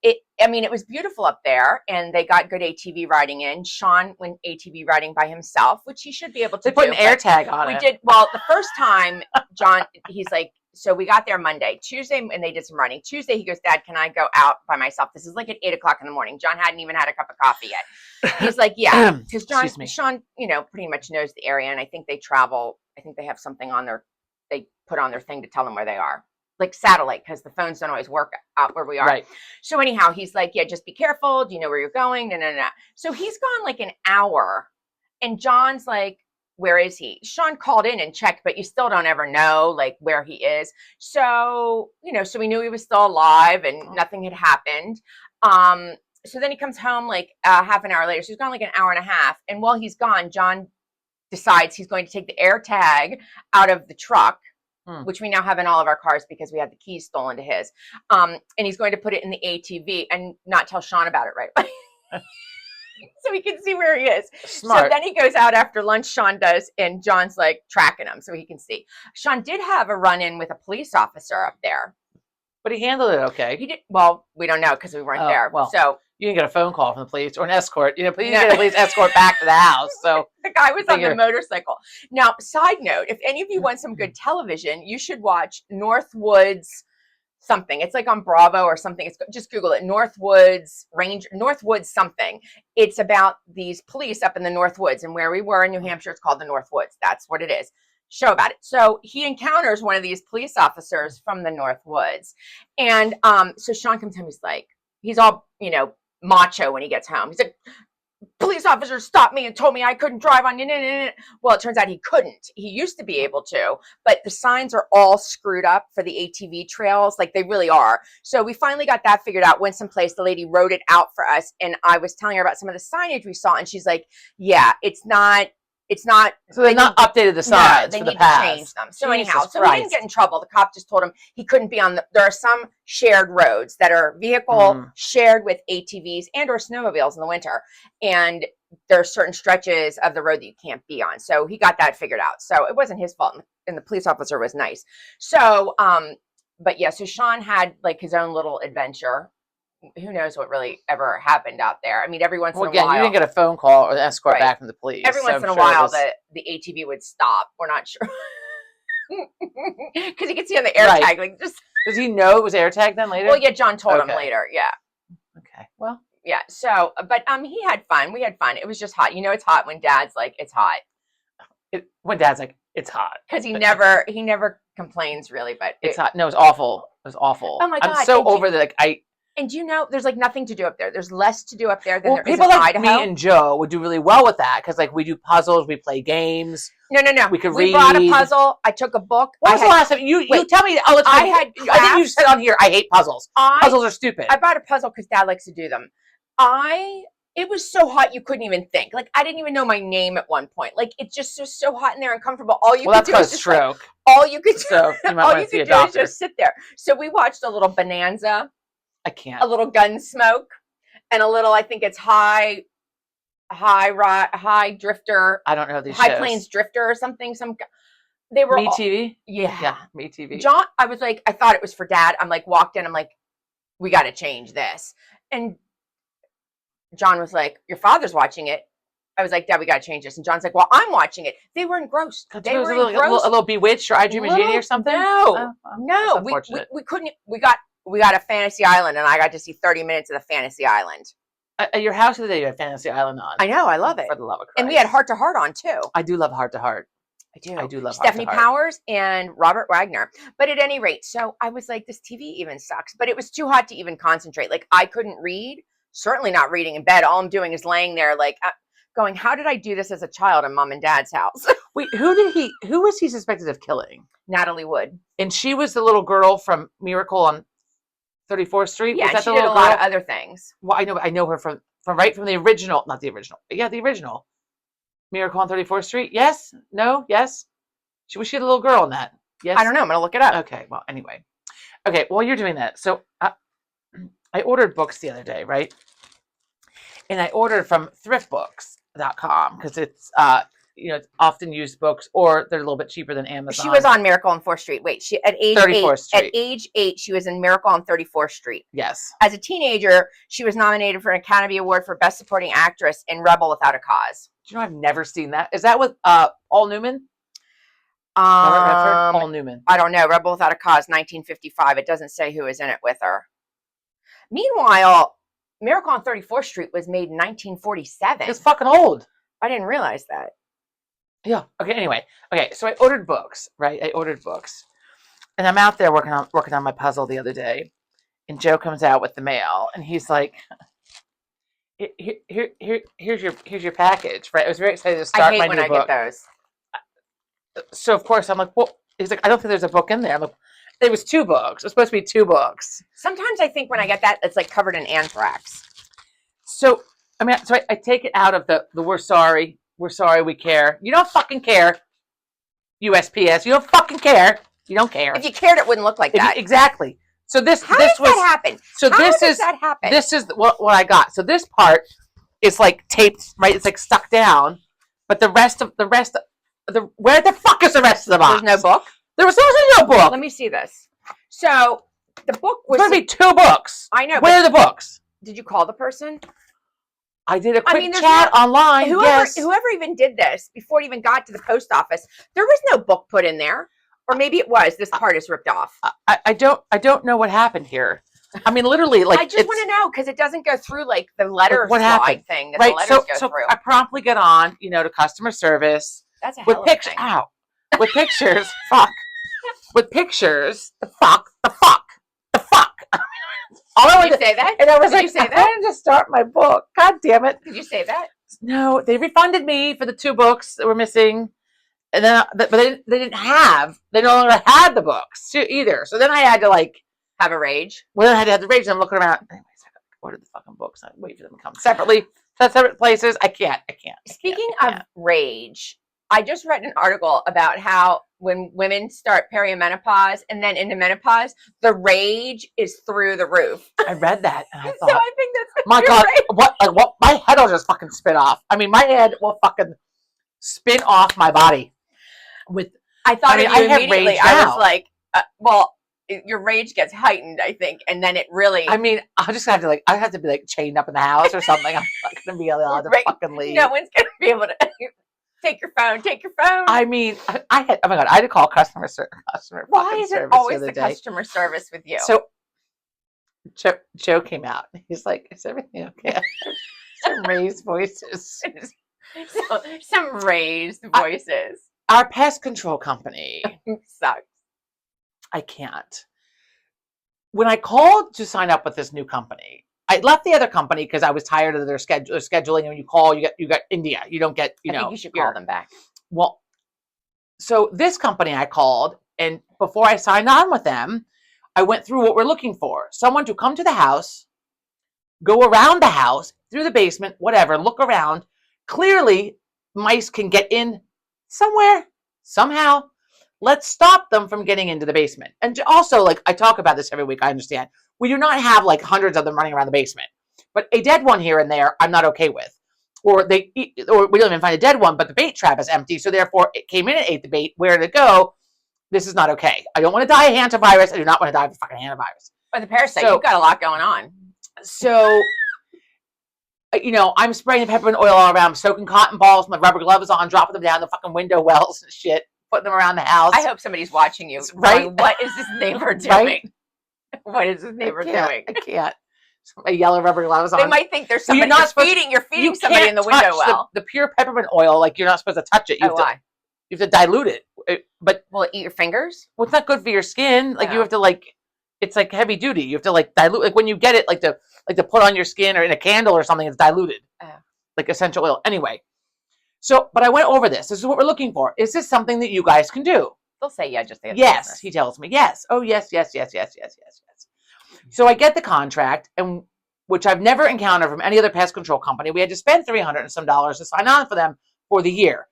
[SPEAKER 2] it was beautiful up there, and they got good ATV riding in. Sean went ATV riding by himself, which he should be able to do.
[SPEAKER 1] They put an air tag on it.
[SPEAKER 2] We did. Well, the first time, John, he's like, so we got there Monday, Tuesday, and they did some running. Tuesday, he goes, Dad, can I go out by myself? This is like at 8:00 in the morning. John hadn't even had a cup of coffee yet. He's like, yeah, because Sean, pretty much knows the area, and I think they travel. I think they have something they put on their thing to tell them where they are. Like satellite, because the phones don't always work out where we are.
[SPEAKER 1] Right.
[SPEAKER 2] So anyhow, he's like, yeah, just be careful. Do you know where you're going? No. So he's gone like an hour, and John's like, where is he? Sean called in and checked, but you still don't ever know like where he is. So, so we knew he was still alive and nothing had happened. So then he comes home like half an hour later. So he's gone like an hour and a half. And while he's gone, John decides he's going to take the air tag out of the truck, which we now have in all of our cars because we had the keys stolen to his. And he's going to put it in the ATV and not tell Sean about it right away. So he can see where he is.
[SPEAKER 1] Smart.
[SPEAKER 2] So then he goes out after lunch, Sean does, and John's like tracking him so he can see. Sean did have a run-in with a police officer up there.
[SPEAKER 1] But he handled it okay.
[SPEAKER 2] He did. Well, we don't know because we weren't there.
[SPEAKER 1] Well,
[SPEAKER 2] so
[SPEAKER 1] you didn't get a phone call from the police or an escort. You didn't get a police escort back to the house. So
[SPEAKER 2] the guy was on the motorcycle. Now, side note, if any of you want some good television, you should watch Northwoods something. It's like on Bravo or something. Just Google it. Northwoods something. It's about these police up in the Northwoods, and where we were in New Hampshire, it's called the Northwoods. That's what it is. Show about it. So he encounters one of these police officers from the Northwoods. And so Sean comes home, he's all, macho when he gets home. He's like, police officer stopped me and told me I couldn't drive on. Well, it turns out he couldn't. He used to be able to, but the signs are all screwed up for the ATV trails. Like they really are. So we finally got that figured out. Went someplace. The lady wrote it out for us. And I was telling her about some of the signage we saw. And she's like, yeah, it's not.
[SPEAKER 1] So they've not updated the signs for the past.
[SPEAKER 2] They need to change them. So anyhow, so he didn't get in trouble. The cop just told him he couldn't be on there are some shared roads that are vehicle shared with ATVs and or snowmobiles in the winter. And there are certain stretches of the road that you can't be on. So he got that figured out. So it wasn't his fault. And the police officer was nice. So, but yeah, so Sean had like his own little adventure. Who knows what really ever happened out there? I mean, every once in a while.
[SPEAKER 1] You didn't get a phone call or an escort back from the police.
[SPEAKER 2] Every once in a while, the ATV would stop. We're not sure. Because you can see on the air tag. Like just.
[SPEAKER 1] Does he know it was air tag then later?
[SPEAKER 2] Well, yeah, John told him later. Yeah.
[SPEAKER 1] Okay. Well,
[SPEAKER 2] Yeah. So, but he had fun. We had fun. It was just hot. It's hot when Dad's like, it's hot.
[SPEAKER 1] when Dad's like, it's hot.
[SPEAKER 2] Because he never complains really, but
[SPEAKER 1] it's hot. No, it was awful. It was awful.
[SPEAKER 2] Oh my God.
[SPEAKER 1] I'm so over the
[SPEAKER 2] And there's like nothing to do up there. There's less to do up there than there is
[SPEAKER 1] people
[SPEAKER 2] in
[SPEAKER 1] like
[SPEAKER 2] Idaho.
[SPEAKER 1] me and Joe would do really well with that because like we do puzzles, we play games.
[SPEAKER 2] No.
[SPEAKER 1] We could read.
[SPEAKER 2] We brought a puzzle. I took a book.
[SPEAKER 1] When was the last time you tell me all the time? I think you said on here I hate puzzles. Puzzles are stupid.
[SPEAKER 2] I bought a puzzle because Dad likes to do them. It was so hot you couldn't even think. Like I didn't even know my name at one point. Like it's just so hot in there and comfortable. All you could do is just
[SPEAKER 1] stroke.
[SPEAKER 2] All you could do,
[SPEAKER 1] so you might
[SPEAKER 2] all
[SPEAKER 1] want
[SPEAKER 2] you
[SPEAKER 1] to see
[SPEAKER 2] could
[SPEAKER 1] a doctor.
[SPEAKER 2] do is just sit there. So we watched a little Bonanza.
[SPEAKER 1] I can't.
[SPEAKER 2] A little Gunsmoke, and a little. I think it's High Drifter.
[SPEAKER 1] I don't know these
[SPEAKER 2] High
[SPEAKER 1] shows.
[SPEAKER 2] Plains Drifter or something. They were
[SPEAKER 1] Me TV.
[SPEAKER 2] Yeah,
[SPEAKER 1] Me TV.
[SPEAKER 2] John, I was like, I thought it was for Dad. I'm like, walked in. I'm like, we got to change this. And John was like, your father's watching it. I was like, Dad, we got to change this. And John's like, well, I'm watching it. They were engrossed. They were engrossed.
[SPEAKER 1] A little Bewitched or I Dream of Jeannie or something.
[SPEAKER 2] No. We couldn't. We got a Fantasy Island, and I got to see 30 minutes of the Fantasy Island.
[SPEAKER 1] At your house today, you had Fantasy Island on.
[SPEAKER 2] I know. I love it.
[SPEAKER 1] For the love of Christ.
[SPEAKER 2] And we had Heart to Heart on too.
[SPEAKER 1] I do love Heart to Heart.
[SPEAKER 2] I do
[SPEAKER 1] love
[SPEAKER 2] Stephanie
[SPEAKER 1] Heart to Heart.
[SPEAKER 2] Powers and Robert Wagner. But at any rate, so I was like, this TV even sucks. But it was too hot to even concentrate. Like I couldn't read. Certainly not reading in bed. All I'm doing is laying there, like going, "How did I do this as a child in Mom and Dad's house?"
[SPEAKER 1] Wait, who was he suspected of killing?
[SPEAKER 2] Natalie Wood.
[SPEAKER 1] And she was the little girl from Miracle on 34th Street.
[SPEAKER 2] Yeah,
[SPEAKER 1] was that
[SPEAKER 2] she did a lot of other things.
[SPEAKER 1] Well, I know her from the original, not the original. Yeah, the original. Miracle on 34th Street. Yes? No? Yes? Was she the little girl in that? Yes?
[SPEAKER 2] I don't know. I'm going to look it up.
[SPEAKER 1] Okay. Well, anyway. Okay. Well, you're doing that. So I ordered books the other day, right? And I ordered from thriftbooks.com because it's, it's often used books or they're a little bit cheaper than Amazon.
[SPEAKER 2] She was on Miracle on 4th Street. Wait, at age 8, she was in Miracle on 34th Street.
[SPEAKER 1] Yes.
[SPEAKER 2] As a teenager, she was nominated for an Academy Award for Best Supporting Actress in Rebel Without a Cause.
[SPEAKER 1] Do you know I've never seen that? Is that with Paul Newman? Paul Newman.
[SPEAKER 2] I don't know. Rebel Without a Cause, 1955. It doesn't say who is in it with her. Meanwhile, Miracle on 34th Street was made in 1947.
[SPEAKER 1] It's fucking old.
[SPEAKER 2] I didn't realize that.
[SPEAKER 1] Yeah. Okay. Anyway. Okay. So I ordered books, right? And I'm out there working on my puzzle the other day, and Joe comes out with the mail, and he's like, "Here's your package." Right? I was very excited to start my new book. I hate when I
[SPEAKER 2] get those.
[SPEAKER 1] So of course I'm like, well, he's like, I don't think there's a book in there. I'm like, there was 2 books. It was supposed to be 2 books.
[SPEAKER 2] Sometimes I think when I get that, it's like covered in anthrax.
[SPEAKER 1] So I take it out of the we're sorry, we care. You don't fucking care. USPS, you don't fucking care. You don't care.
[SPEAKER 2] If you cared, it wouldn't look like that.
[SPEAKER 1] Exactly. So
[SPEAKER 2] How does that happen?
[SPEAKER 1] So this is what I got. So this part is like taped, right? It's like stuck down, but the rest where the fuck is the rest of the box?
[SPEAKER 2] There's no book.
[SPEAKER 1] There was no book.
[SPEAKER 2] Let me see this. So the book was
[SPEAKER 1] going to be 2 books.
[SPEAKER 2] I know.
[SPEAKER 1] Where are the books?
[SPEAKER 2] Did you call the person?
[SPEAKER 1] I did a quick chat online.
[SPEAKER 2] Whoever even did this before it even got to the post office, there was no book put in there, or maybe it was. This part is ripped off.
[SPEAKER 1] I don't know what happened here. I mean, literally, like
[SPEAKER 2] I just want to know because it doesn't go through like the letter slide thing that
[SPEAKER 1] right?
[SPEAKER 2] the letters go through.
[SPEAKER 1] I promptly get on, to customer service.
[SPEAKER 2] That's a hell of a thing.
[SPEAKER 1] With pictures. Fuck. With pictures. The fuck.
[SPEAKER 2] Did you say that?
[SPEAKER 1] And I was
[SPEAKER 2] Did you say that?
[SPEAKER 1] I wanted to start my book. God damn it.
[SPEAKER 2] Did you say that?
[SPEAKER 1] No, they refunded me for the 2 books that were missing. And then, but they no longer had the books too either. So then I had to
[SPEAKER 2] have a rage.
[SPEAKER 1] Well, then I had to have the rage. And I'm looking around. Anyways, I ordered the fucking books. I wait for them to come separately. Separate places. I can't.
[SPEAKER 2] Speaking of rage, I just read an article about how when women start perimenopause and then into menopause, the rage is through the roof.
[SPEAKER 1] I read that and I thought,
[SPEAKER 2] so I think that's
[SPEAKER 1] my God, what? My head will just fucking spin off. I mean, my head will fucking spin off my body.
[SPEAKER 2] I thought of you immediately. I was like, your rage gets heightened, I think, and then it really.
[SPEAKER 1] I mean, I just have to I have to be chained up in the house or something. I'm not gonna be allowed to fucking leave.
[SPEAKER 2] No one's gonna be able to. Take your phone.
[SPEAKER 1] I mean, I had to call customer service.
[SPEAKER 2] Why is it always the customer service with you?
[SPEAKER 1] So Joe came out. He's like, "Is everything okay?" Some raised voices.
[SPEAKER 2] Some raised voices.
[SPEAKER 1] Our pest control company
[SPEAKER 2] Sucks.
[SPEAKER 1] I can't. When I called to sign up with this new company, I left the other company because I was tired of their scheduling. And when you call, you got India. You don't get,
[SPEAKER 2] I think you should call them back.
[SPEAKER 1] Well, so this company I called, and before I signed on with them, I went through what we're looking for. Someone to come to the house, go around the house, through the basement, whatever, look around. Clearly, mice can get in somewhere, somehow. Let's stop them from getting into the basement. And also, like, I talk about this every week, I understand. We do not have like hundreds of them running around the basement. But a dead one here and there, I'm not okay with. Or we don't even find a dead one, but the bait trap is empty. So therefore, it came in and ate the bait. Where did it go? This is not okay. I don't want to die of hantavirus. I do not want to die of fucking hantavirus.
[SPEAKER 2] But the parasite, you've got a lot going on.
[SPEAKER 1] So, I'm spraying peppermint oil all around. I'm soaking cotton balls, my rubber gloves on, dropping them down the fucking window wells and shit, putting them around the house.
[SPEAKER 2] I hope somebody's watching you.
[SPEAKER 1] Right?
[SPEAKER 2] Going, what is this neighbor doing?
[SPEAKER 1] Right?
[SPEAKER 2] What is this neighbor doing?
[SPEAKER 1] I can't. My yellow rubber gloves on.
[SPEAKER 2] They might think there's somebody you're feeding somebody in the window well.
[SPEAKER 1] The pure peppermint oil, like you're not supposed to touch it. You have to dilute it. But
[SPEAKER 2] will it eat your fingers?
[SPEAKER 1] Well, it's not good for your skin. Like you have to it's like heavy duty. You have to dilute. Like when you get it, to put on your skin or in a candle or something, it's diluted. Like essential oil. Anyway, but I went over this. This is what we're looking for. Is this something that you guys can do?
[SPEAKER 2] They'll say yeah, just the
[SPEAKER 1] yes. He tells me yes. Oh yes. So I get the contract, and which I've never encountered from any other pest control company. We had to spend $300 and some to sign on for them for the year,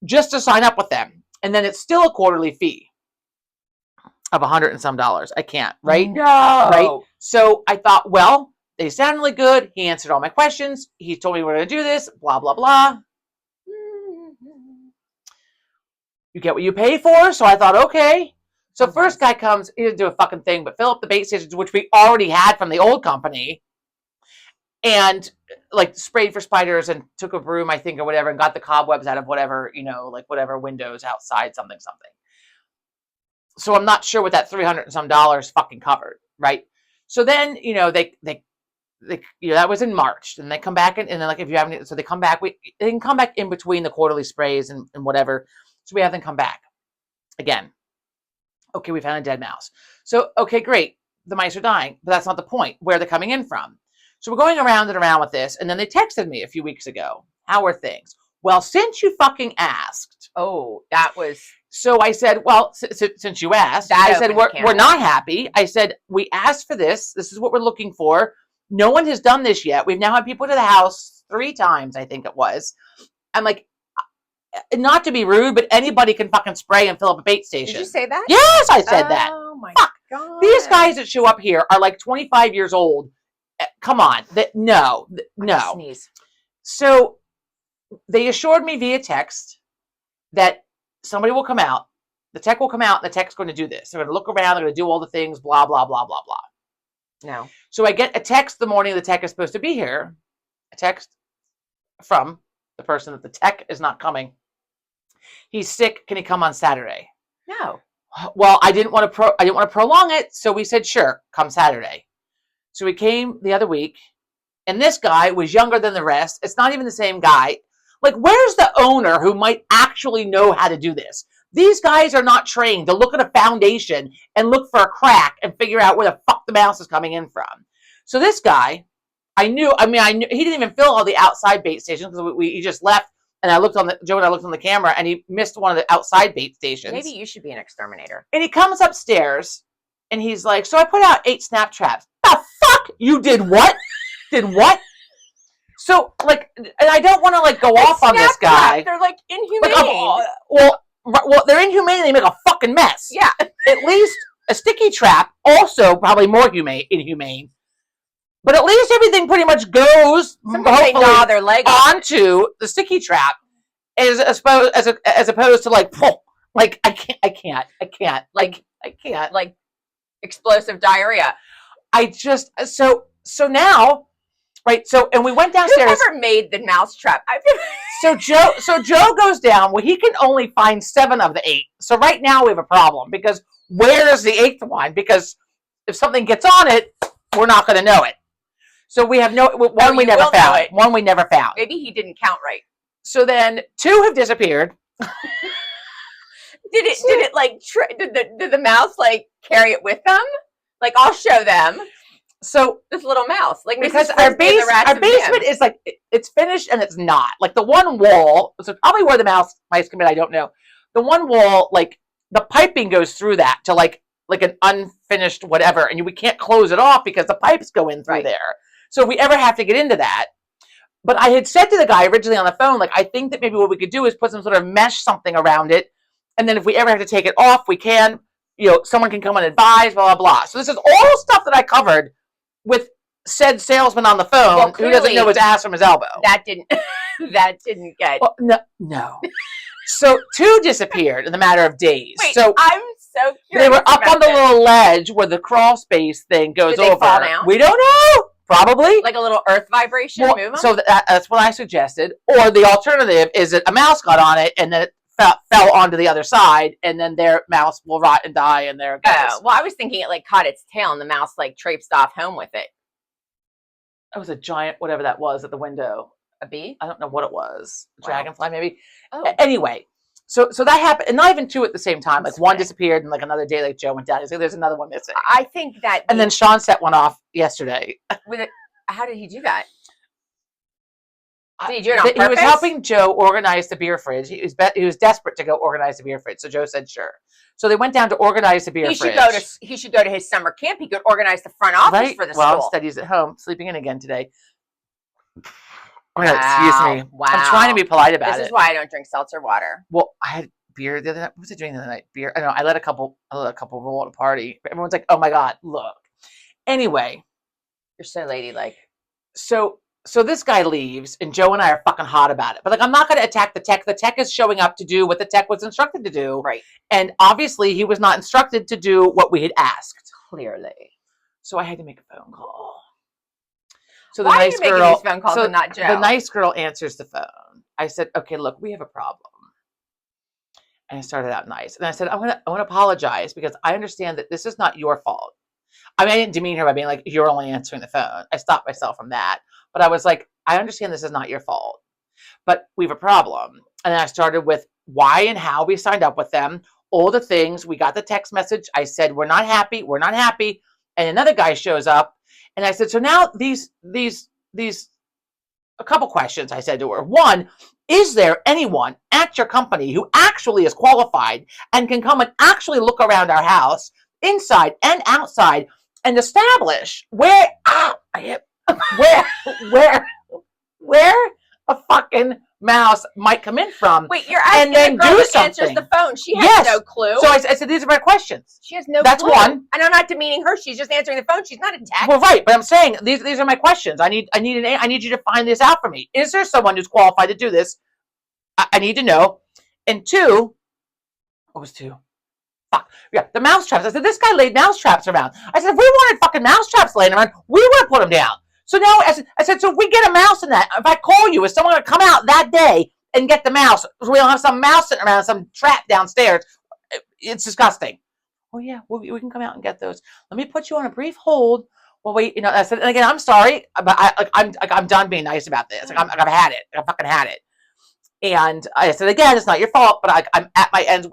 [SPEAKER 1] just to sign up with them, and then it's still a quarterly fee of $100 and some. I can't, right?
[SPEAKER 2] No.
[SPEAKER 1] Right. So I thought, well, they sounded really good. He answered all my questions. He told me we're going to do this. Blah blah blah. You get what you pay for. So I thought, okay. So first guy comes, he didn't do a fucking thing, but fill up the bait stations, which we already had from the old company, and sprayed for spiders and took a broom, I think, or whatever, and got the cobwebs out of whatever, whatever windows outside, something. So I'm not sure what that $300 and some fucking covered, right? So then, they that was in March, and they come back and then if you haven't, so they come back. They can come back in between the quarterly sprays and whatever. So we have them come back again. Okay, we found a dead mouse. So, okay, great. The mice are dying, but that's not the point. Where they're coming in from. So we're going around and around with this, and then they texted me a few weeks ago. How are things? Well, since you fucking asked.
[SPEAKER 2] Oh, that was.
[SPEAKER 1] So I said, well, since you asked, I said, we're not happy. I said, we asked for this. This is what we're looking for. No one has done this yet. We've now had people to the house 3 times, I think it was. I'm like, not to be rude, but anybody can fucking spray and fill up a bait station.
[SPEAKER 2] Did you say that?
[SPEAKER 1] Yes, I said that.
[SPEAKER 2] Oh my God.
[SPEAKER 1] These guys that show up here are 25 years old. Come on. No.
[SPEAKER 2] Sneeze.
[SPEAKER 1] So they assured me via text that somebody will come out. The tech will come out, and the tech's going to do this. They're going to look around. They're going to do all the things, blah, blah, blah, blah, blah.
[SPEAKER 2] No.
[SPEAKER 1] So I get a text the morning the tech is supposed to be here. A text from the person that the tech is not coming. He's sick. Can he come on Saturday?
[SPEAKER 2] No.
[SPEAKER 1] Well, I didn't want to prolong it, so we said, sure, come Saturday. So he came the other week, and this guy was younger than the rest. It's not even the same guy. Where's the owner who might actually know how to do this? These guys are not trained to look at a foundation and look for a crack and figure out where the fuck the mouse is coming in from. So this guy, I knew he didn't even fill all the outside bait stations because he just left. And Joe and I looked on the camera, and he missed one of the outside bait stations.
[SPEAKER 2] Maybe you should be an exterminator.
[SPEAKER 1] And he comes upstairs, and he's like, so I put out 8 snap traps. The fuck? You did what? Did what? So, and I don't want to, go off on this guy.
[SPEAKER 2] They're, inhumane.
[SPEAKER 1] Well, they're inhumane, and they make a fucking mess.
[SPEAKER 2] Yeah.
[SPEAKER 1] At least a sticky trap, also probably more inhumane. But at least everything pretty much goes
[SPEAKER 2] their leg
[SPEAKER 1] onto the sticky trap, as opposed to I can't
[SPEAKER 2] explosive diarrhea.
[SPEAKER 1] So now, right? So and we went downstairs.
[SPEAKER 2] Whoever made the mouse trap?
[SPEAKER 1] So Joe goes down. Well, he can only find 7 of the 8. So right now we have a problem because where is the 8th one? Because if something gets on it, we're not going to know it. So we have one we
[SPEAKER 2] you
[SPEAKER 1] never
[SPEAKER 2] will know
[SPEAKER 1] found.
[SPEAKER 2] it.
[SPEAKER 1] One we never found.
[SPEAKER 2] Maybe he didn't count right.
[SPEAKER 1] So then 2 have disappeared.
[SPEAKER 2] Did it like did the mouse like carry it with them? Like, I'll show them.
[SPEAKER 1] So
[SPEAKER 2] this little mouse, like,
[SPEAKER 1] because
[SPEAKER 2] Mrs.
[SPEAKER 1] our
[SPEAKER 2] Frisbee and the Rats of
[SPEAKER 1] basement
[SPEAKER 2] Jim.
[SPEAKER 1] is like it's finished and it's not. Like the one wall, so probably where the mice commit, I don't know. The one wall, like the piping goes through that to like an unfinished whatever, and we can't close it off because the pipes go in through there. So if we ever have to get into that. But I had said to the guy originally on the phone, like, I think that maybe what we could do is put some sort of mesh something around it, and then if we ever have to take it off, we can, someone can come and advise, blah, blah, blah. So this is all stuff that I covered with said salesman on the phone who doesn't know his ass from his elbow.
[SPEAKER 2] That didn't get.
[SPEAKER 1] Well, no. So 2 disappeared in the matter of days.
[SPEAKER 2] Wait,
[SPEAKER 1] so
[SPEAKER 2] I'm so curious.
[SPEAKER 1] They were up on the little ledge where the crawl space thing goes over.
[SPEAKER 2] Did they fall down?
[SPEAKER 1] We don't know. Probably.
[SPEAKER 2] Like a little earth vibration move them?
[SPEAKER 1] So that's what I suggested. Or the alternative is that a mouse got on it and then it fell onto the other side, and then their mouse will rot and die, and there it goes.
[SPEAKER 2] Oh, well, I was thinking it like caught its tail and the mouse like traipsed off home with it.
[SPEAKER 1] That was a giant whatever that was at the window.
[SPEAKER 2] A bee?
[SPEAKER 1] I don't know what it was. A dragonfly maybe.
[SPEAKER 2] Oh.
[SPEAKER 1] Anyway, so that happened, and not even 2 at the same time. Like one disappeared, and like another day, like Joe went down. He's like, "There's another one missing."
[SPEAKER 2] I think that.
[SPEAKER 1] And then Sean set one off yesterday.
[SPEAKER 2] How did he do that? Did he do it on purpose?
[SPEAKER 1] He was helping Joe organize the beer fridge. He was desperate to go organize the beer fridge, so Joe said sure. So they went down to organize the beer fridge.
[SPEAKER 2] He should go to his summer camp. He could organize the front office for the school.
[SPEAKER 1] Well, instead he's at home sleeping in again today. Excuse me.
[SPEAKER 2] Wow.
[SPEAKER 1] I'm trying to be polite about it.
[SPEAKER 2] This is why I don't drink seltzer water.
[SPEAKER 1] Well, I had beer the other night. What was I drinking the other night? Beer. I know. I let a couple roll at a party. Everyone's like, "Oh my god, look." Anyway,
[SPEAKER 2] you're so ladylike.
[SPEAKER 1] So this guy leaves, and Joe and I are fucking hot about it. But like, I'm not going to attack the tech. The tech is showing up to do what the tech was instructed to do.
[SPEAKER 2] Right.
[SPEAKER 1] And obviously, he was not instructed to do what we had asked.
[SPEAKER 2] Clearly.
[SPEAKER 1] So I had to make a phone call. So
[SPEAKER 2] Why are you making these phone calls and not Joe?
[SPEAKER 1] The nice girl answers the phone. I said, "Okay, look, we have a problem." And I started out nice, and I said, "I want to apologize because I understand that this is not your fault." I mean, I didn't demean her by being like, "You're only answering the phone." I stopped myself from that. But I was like, I understand this is not your fault, but we have a problem. And then I started with why and how we signed up with them, all the things. We got the text message. I said, we're not happy. And another guy shows up. And I said, so now these, a couple questions I said to her. One, is there anyone at your company who actually is qualified and can come and actually look around our house, inside and outside, and establish where a fucking mouse might come in from?
[SPEAKER 2] Wait, you're asking the girl who answers the phone. She has no clue.
[SPEAKER 1] So I said, these are my questions.
[SPEAKER 2] She has no clue.
[SPEAKER 1] That's one.
[SPEAKER 2] And I'm not demeaning her. She's just answering the phone. She's not a tech.
[SPEAKER 1] Well, right, but I'm saying these are my questions. I need you to find this out for me. Is there someone who's qualified to do this? I need to know. And 2, what was 2? Fuck. Yeah, the mouse traps. I said, this guy laid mouse traps around. I said, if we wanted fucking mouse traps laying around, we would have put them down. So now I said, so if we get a mouse in that, if I call you, is someone going to come out that day and get the mouse? So we don't have some mouse sitting around, some trap downstairs. It's disgusting. Oh yeah, we can come out and get those. Let me put you on a brief hold. Well, wait, I said, and again, I'm sorry, but I'm done being nice about this. I've had it. I fucking had it. And I said, again, it's not your fault, but I'm at my end.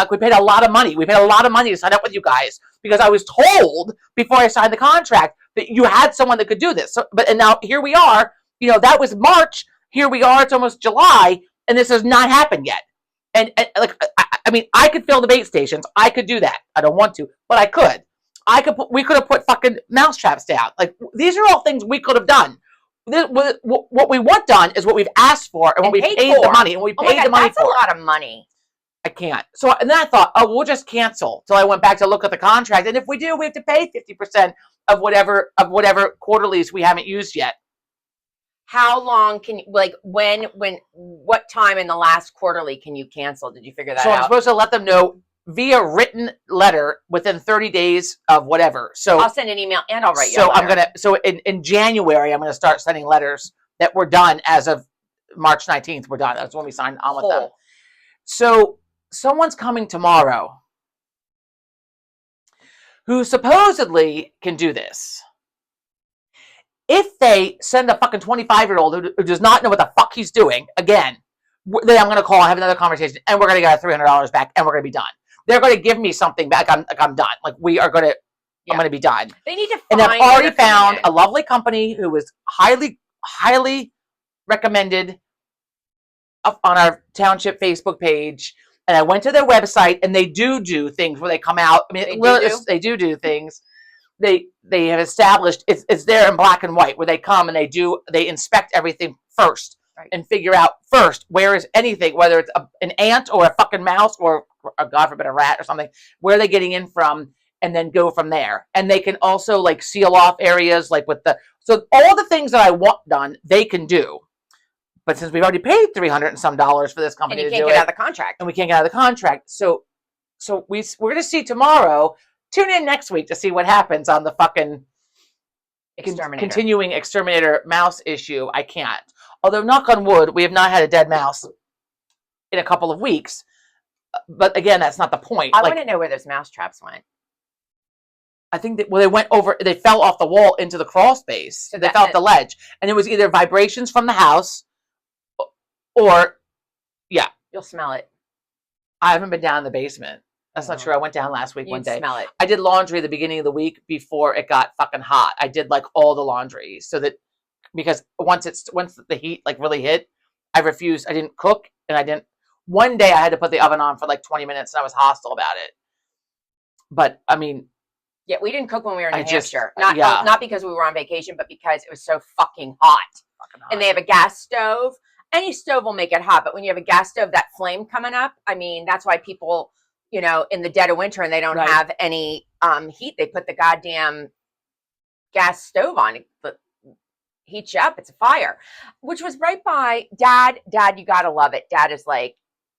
[SPEAKER 1] We paid a lot of money. We paid a lot of money to sign up with you guys because I was told before I signed the contract that you had someone that could do this. So, and now here we are. That was March. Here we are. It's almost July, and this has not happened yet. And I could fill the bait stations. I could do that. I don't want to, but I could. We could have put fucking mouse traps down. Like, these are all things we could have done. What we want done is what we've asked for and what we paid the money. And we paid the money for.
[SPEAKER 2] That's a lot of money.
[SPEAKER 1] I can't. So, and then I thought, oh, we'll just cancel. So I went back to look at the contract. And if we do, we have to pay 50% of whatever quarterlies we haven't used yet.
[SPEAKER 2] How long can you, like, what time in the last quarterly can you cancel? Did you figure that out?
[SPEAKER 1] So I'm supposed to let them know via written letter within 30 days of whatever. So
[SPEAKER 2] I'll send an email and I'll write you a letter.
[SPEAKER 1] So in January, I'm going to start sending letters that were done as of March 19th. We're done. That's when we signed on with them. So someone's coming tomorrow who supposedly can do this. If they send a fucking 25-year-old who does not know what the fuck he's doing, again, then I'm going to call, have another conversation, and we're going to get our $300 back, and we're going to be done. They're going to give me something back. I'm done. Like, we are going to, I'm going to be done.
[SPEAKER 2] They need to find.
[SPEAKER 1] And I've already found a lovely company who was highly, highly recommended on our township Facebook page. And I went to their website, and they do things where they come out. I mean, they do things. They have established, it's there in black and white, where they come and they inspect everything first. Right. And figure out first where is anything, whether it's an ant or a fucking mouse or God forbid a rat or something, where are they getting in from, and then go from there. And they can also like seal off areas like so all the things that I want done, they can do. But since we've already paid $300 and some for this company,
[SPEAKER 2] and you can't get out of the contract,
[SPEAKER 1] and we can't get out of the contract, so we're going to see tomorrow. Tune in next week to see what happens on the fucking continuing exterminator mouse issue. I can't. Although, knock on wood, we have not had a dead mouse in a couple of weeks. But again, that's not the point.
[SPEAKER 2] I want to know where those mouse traps went.
[SPEAKER 1] I think that they went over, they fell off the wall into the crawl space. So they fell off the ledge. And it was either vibrations from the house or, yeah.
[SPEAKER 2] You'll smell it.
[SPEAKER 1] I haven't been down in the basement. That's not true. I went down last week one day.
[SPEAKER 2] Smell it.
[SPEAKER 1] I did laundry at the beginning of the week before it got fucking hot. I did like all the laundry so that, because once the heat like really hit, I didn't cook, and one day I had to put the oven on for like 20 minutes, and I was hostile about it. But I mean,
[SPEAKER 2] yeah, we didn't cook when we were in New Hampshire. Not because we were on vacation, but because it was so fucking hot. And they have a gas stove. Any stove will make it hot, but when you have a gas stove, that flame coming up, I mean, that's why people, in the dead of winter and they don't have any heat, they put the goddamn gas stove on it. Heats you up. It's a fire, which was right by Dad. You gotta love it. Dad is like,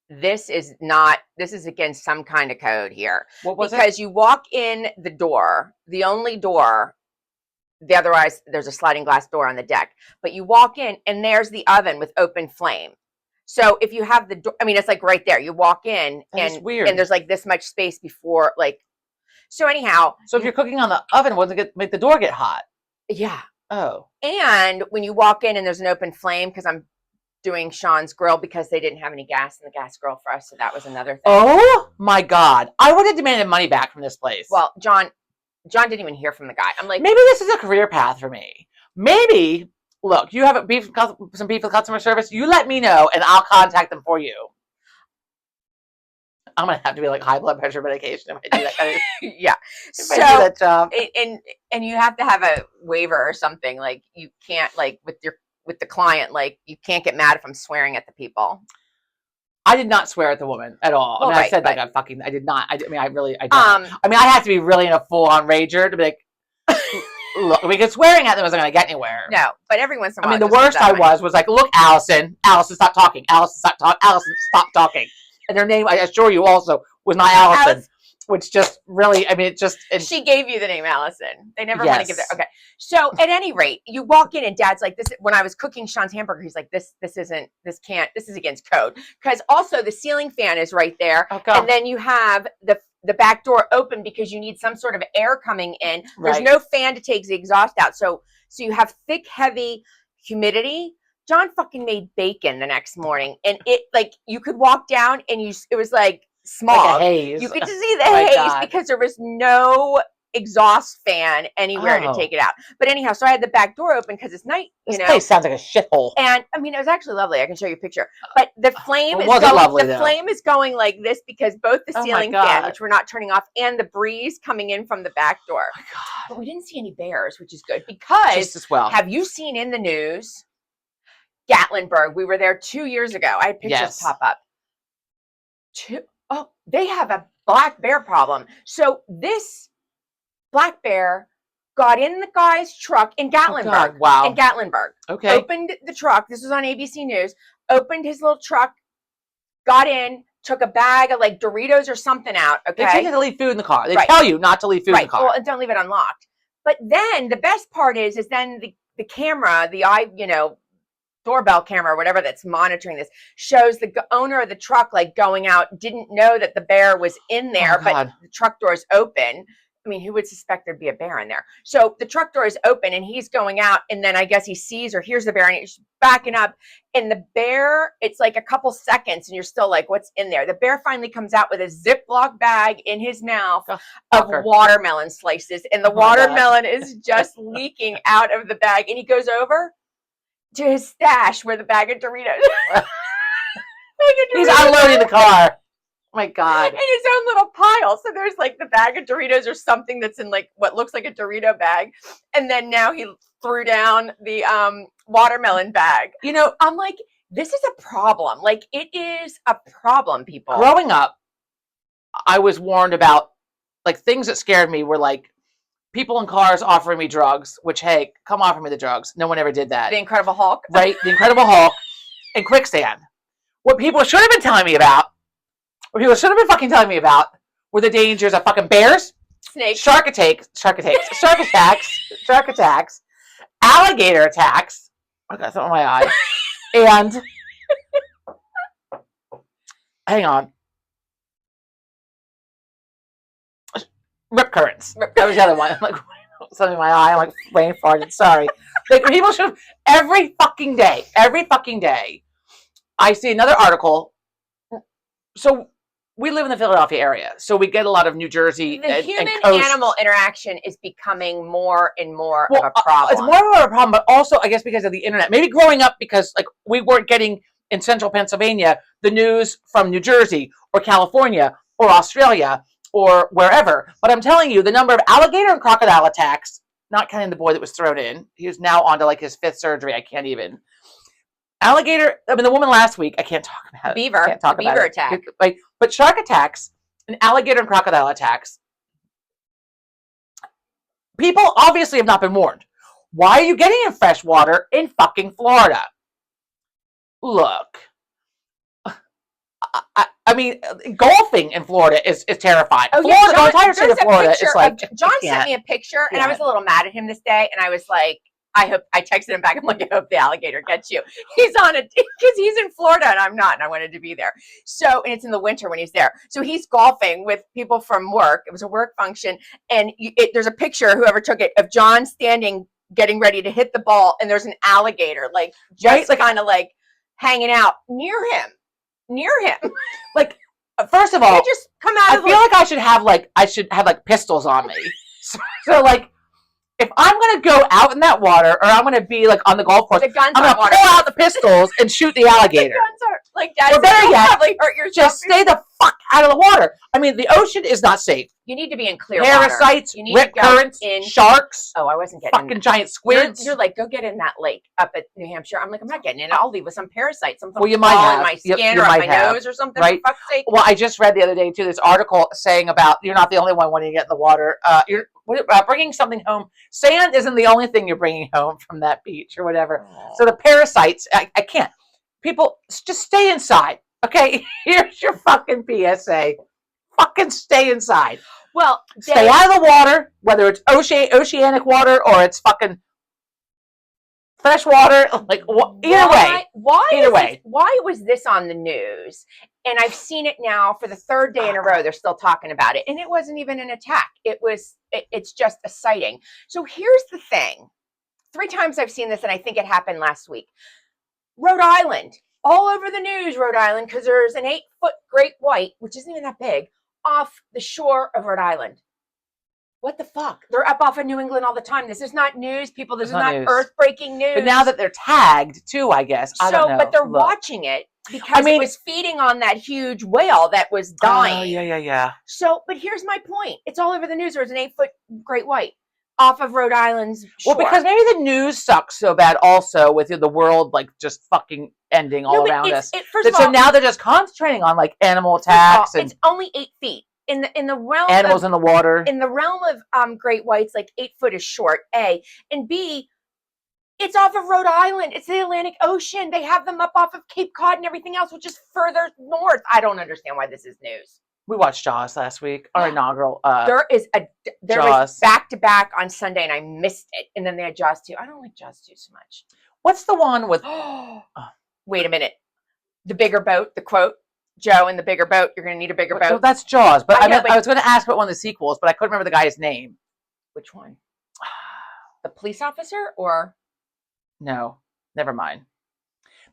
[SPEAKER 2] this is against some kind of code here.
[SPEAKER 1] What was it?
[SPEAKER 2] Because you walk in the door, the only door, otherwise there's a sliding glass door on the deck, but you walk in and there's the oven with open flame. So if you have the door, I mean, it's like right there, you walk in and there's like this much space before, like, so anyhow.
[SPEAKER 1] So if you're cooking on the oven, wouldn't it make the door get hot?
[SPEAKER 2] Yeah.
[SPEAKER 1] Oh.
[SPEAKER 2] And when you walk in and there's an open flame, because I'm doing Sean's grill because they didn't have any gas in the gas grill for us, so that was another thing.
[SPEAKER 1] Oh my God. I would have demanded money back from this place.
[SPEAKER 2] Well, John didn't even hear from the guy. I'm like,
[SPEAKER 1] maybe this is a career path for me. Maybe, look, you have some beef with customer service, you let me know and I'll contact them for you. I'm going to have to be like high blood pressure medication if I do that kind of
[SPEAKER 2] yeah.
[SPEAKER 1] So, I do that job.
[SPEAKER 2] And you have to have a waiver or something. Like, you can't, like, with the client, like, you can't get mad if I'm swearing at the people.
[SPEAKER 1] I did not swear at the woman at all.
[SPEAKER 2] Well,
[SPEAKER 1] I said, like, I did not. I don't. I mean, I have to be really in a full-on rager to be like, look, because swearing at them isn't going to get anywhere.
[SPEAKER 2] No, but every once in a while.
[SPEAKER 1] I mean, the worst I was like, look, Allison, stop talking. Allison, stop talking. And her name, I assure you, also was not Allison, which just really, I mean, it just.
[SPEAKER 2] She gave you the name Allison. They never want to give that. Okay. So at any rate, you walk in and Dad's like, this, when I was cooking Sean's hamburger, he's like, this is against code. Because also the ceiling fan is right there.
[SPEAKER 1] Oh, God.
[SPEAKER 2] And then you have the back door open because you need some sort of air coming in. There's no fan to take the exhaust out. So you have thick, heavy humidity. John fucking made bacon the next morning, and it, like, you could walk down and it was like smog.
[SPEAKER 1] Like a haze.
[SPEAKER 2] You could just see the haze because there was no exhaust fan anywhere to take it out. But anyhow, so I had the back door open because it's night.
[SPEAKER 1] This place sounds like a shithole.
[SPEAKER 2] And I mean, it was actually lovely. I can show you a picture. But the flame flame is going like this because both the ceiling fan, which we're not turning off, and the breeze coming in from the back door.
[SPEAKER 1] Oh my God.
[SPEAKER 2] But we didn't see any bears, which is good because
[SPEAKER 1] just as well.
[SPEAKER 2] Have you seen in the news? Gatlinburg. We were there 2 years ago. I had pictures pop up. They have a black bear problem. So this black bear got in the guy's truck in Gatlinburg.
[SPEAKER 1] Oh, wow.
[SPEAKER 2] In Gatlinburg.
[SPEAKER 1] Okay.
[SPEAKER 2] Opened the truck. This was on ABC News. Opened his little truck, got in, took a bag of like Doritos or something out. Okay.
[SPEAKER 1] They tell you to leave food in the car. They tell you not to leave food in the car.
[SPEAKER 2] Well, don't leave it unlocked. But then the best part is then the camera, doorbell camera or whatever that's monitoring this shows the owner of the truck like going out, didn't know that the bear was in there, but the truck door's open, I mean, who would suspect there'd be a bear in there? So the truck door is open and he's going out, and then I guess he sees or hears the bear and he's backing up. And the bear, it's like a couple seconds and you're still like, what's in there? The bear finally comes out with a Ziploc bag in his mouth of watermelon slices, and the watermelon is just leaking out of the bag. And he goes over to his stash where the bag of Doritos.
[SPEAKER 1] He's unloading the car. Oh my God.
[SPEAKER 2] In his own little pile. So there's like the bag of Doritos or something that's in like what looks like a Dorito bag. And then now he threw down the watermelon bag.
[SPEAKER 1] You know,
[SPEAKER 2] I'm like, this is a problem. Like, it is a problem, people.
[SPEAKER 1] Growing up, I was warned about, like, things that scared me were like people in cars offering me drugs, which, hey, come offer me the drugs. No one ever did that.
[SPEAKER 2] The Incredible Hulk.
[SPEAKER 1] Right? The Incredible Hulk and quicksand. What people should have been telling me about, what people should have been fucking telling me about, were the dangers of fucking bears,
[SPEAKER 2] snakes,
[SPEAKER 1] shark attacks, alligator attacks. I got something in my eye. And hang on. Rip currents. That was the other one. I'm like, something in my eye. I'm like, brain farted. Sorry. Like, people should, every fucking day, I see another article. So we live in the Philadelphia area, so we get a lot of New Jersey.
[SPEAKER 2] The human-animal interaction is becoming more and more of a problem.
[SPEAKER 1] It's more and more of a problem, but also, I guess, because of the internet. Maybe growing up, because like we weren't getting in central Pennsylvania the news from New Jersey or California or Australia or wherever. But I'm telling you, the number of alligator and crocodile attacks, not counting the boy that was thrown in, he was now on to like his 5th surgery. I can't even. Alligator, I mean, the woman last week, I can't talk about it.
[SPEAKER 2] Beaver.
[SPEAKER 1] Can't talk about
[SPEAKER 2] beaver
[SPEAKER 1] it.
[SPEAKER 2] attack.
[SPEAKER 1] Like, but shark attacks and alligator and crocodile attacks, people obviously have not been warned. Why are you getting in fresh water in fucking Florida? Look, I mean, golfing in Florida is terrifying.
[SPEAKER 2] Oh,
[SPEAKER 1] Florida,
[SPEAKER 2] yeah, John,
[SPEAKER 1] the entire state of Florida is like.
[SPEAKER 2] John sent me a picture, and I was a little mad at him this day, and I was like, I texted him back. I'm like, I hope the alligator gets you. He's on it because he's in Florida and I'm not, and I wanted to be there. So, and it's in the winter when he's there. So he's golfing with people from work. It was a work function, and there's a picture, whoever took it, of John standing, getting ready to hit the ball, and there's an alligator, like just kind of like hanging out near him. Like,
[SPEAKER 1] first of all,
[SPEAKER 2] just come out.
[SPEAKER 1] I feel like I should have pistols on me. So like. If I'm going to go out in that water, or I'm going to be like on the golf course, I'm going to pull out the pistols and shoot the alligator.
[SPEAKER 2] The guns are like, Dad,
[SPEAKER 1] or better yet,
[SPEAKER 2] probably hurt yourself.
[SPEAKER 1] Just stay the fuck out of the water. I mean, the ocean is not safe.
[SPEAKER 2] You need to be in clear
[SPEAKER 1] Parasites, rip currents, sharks.
[SPEAKER 2] Oh, I wasn't getting
[SPEAKER 1] fucking giant squids.
[SPEAKER 2] You're like, go get in that lake up at New Hampshire. I'm like, I'm not getting in. I'll leave with some parasites. Something
[SPEAKER 1] well, you might have
[SPEAKER 2] in my skin or on my nose or something.
[SPEAKER 1] Right?
[SPEAKER 2] For fuck's sake.
[SPEAKER 1] Well, I just read the other day too this article saying about you're not the only one when you get in the water. You're bringing something home. Sand isn't the only thing you're bringing home from that beach or whatever. Oh. So the parasites, I can't. People, just stay inside. Okay, here's your fucking PSA. Fucking stay inside.
[SPEAKER 2] Well,
[SPEAKER 1] stay out of the water, whether it's oceanic water or it's fucking fresh water. Like either way.
[SPEAKER 2] Why was this on the news? And I've seen it now for the 3rd day in a row. They're still talking about it, and it wasn't even an attack. It's just a sighting. So here's the thing: 3 times I've seen this, and I think it happened last week. Rhode Island, all over the news. Rhode Island, because there's an 8-foot great white, which isn't even that big, off the shore of Rhode Island. What the fuck? They're up off of New England all the time. This is not news, people. This is not earth-breaking news.
[SPEAKER 1] But now that they're tagged, too, I guess. I don't know.
[SPEAKER 2] But they're watching it because it was feeding on that huge whale that was dying.
[SPEAKER 1] Oh, yeah.
[SPEAKER 2] So, but here's my point. It's all over the news. There's an 8-foot great white off of Rhode Island's shore.
[SPEAKER 1] Well, because maybe the news sucks so bad also with the world like just fucking ending all around us. So now they're just concentrating on like animal attacks.
[SPEAKER 2] It's only 8 feet. In the realm
[SPEAKER 1] animals in the water.
[SPEAKER 2] In the realm of great whites, like 8 foot is short, A. And B, it's off of Rhode Island. It's the Atlantic Ocean. They have them up off of Cape Cod and everything else, which is further north. I don't understand why this is news.
[SPEAKER 1] We watched Jaws last week, our inaugural.
[SPEAKER 2] There was back to back on Sunday, and I missed it. And then they had Jaws 2. I don't like Jaws 2 so much.
[SPEAKER 1] What's the one with?
[SPEAKER 2] Wait a minute. The bigger boat, the quote. Joe in the bigger boat. You're going to need a bigger
[SPEAKER 1] So
[SPEAKER 2] boat.
[SPEAKER 1] that's Jaws. But
[SPEAKER 2] I know,
[SPEAKER 1] I was going to ask about one of the sequels, but I couldn't remember the guy's name.
[SPEAKER 2] Which one? The police officer or?
[SPEAKER 1] No, never mind.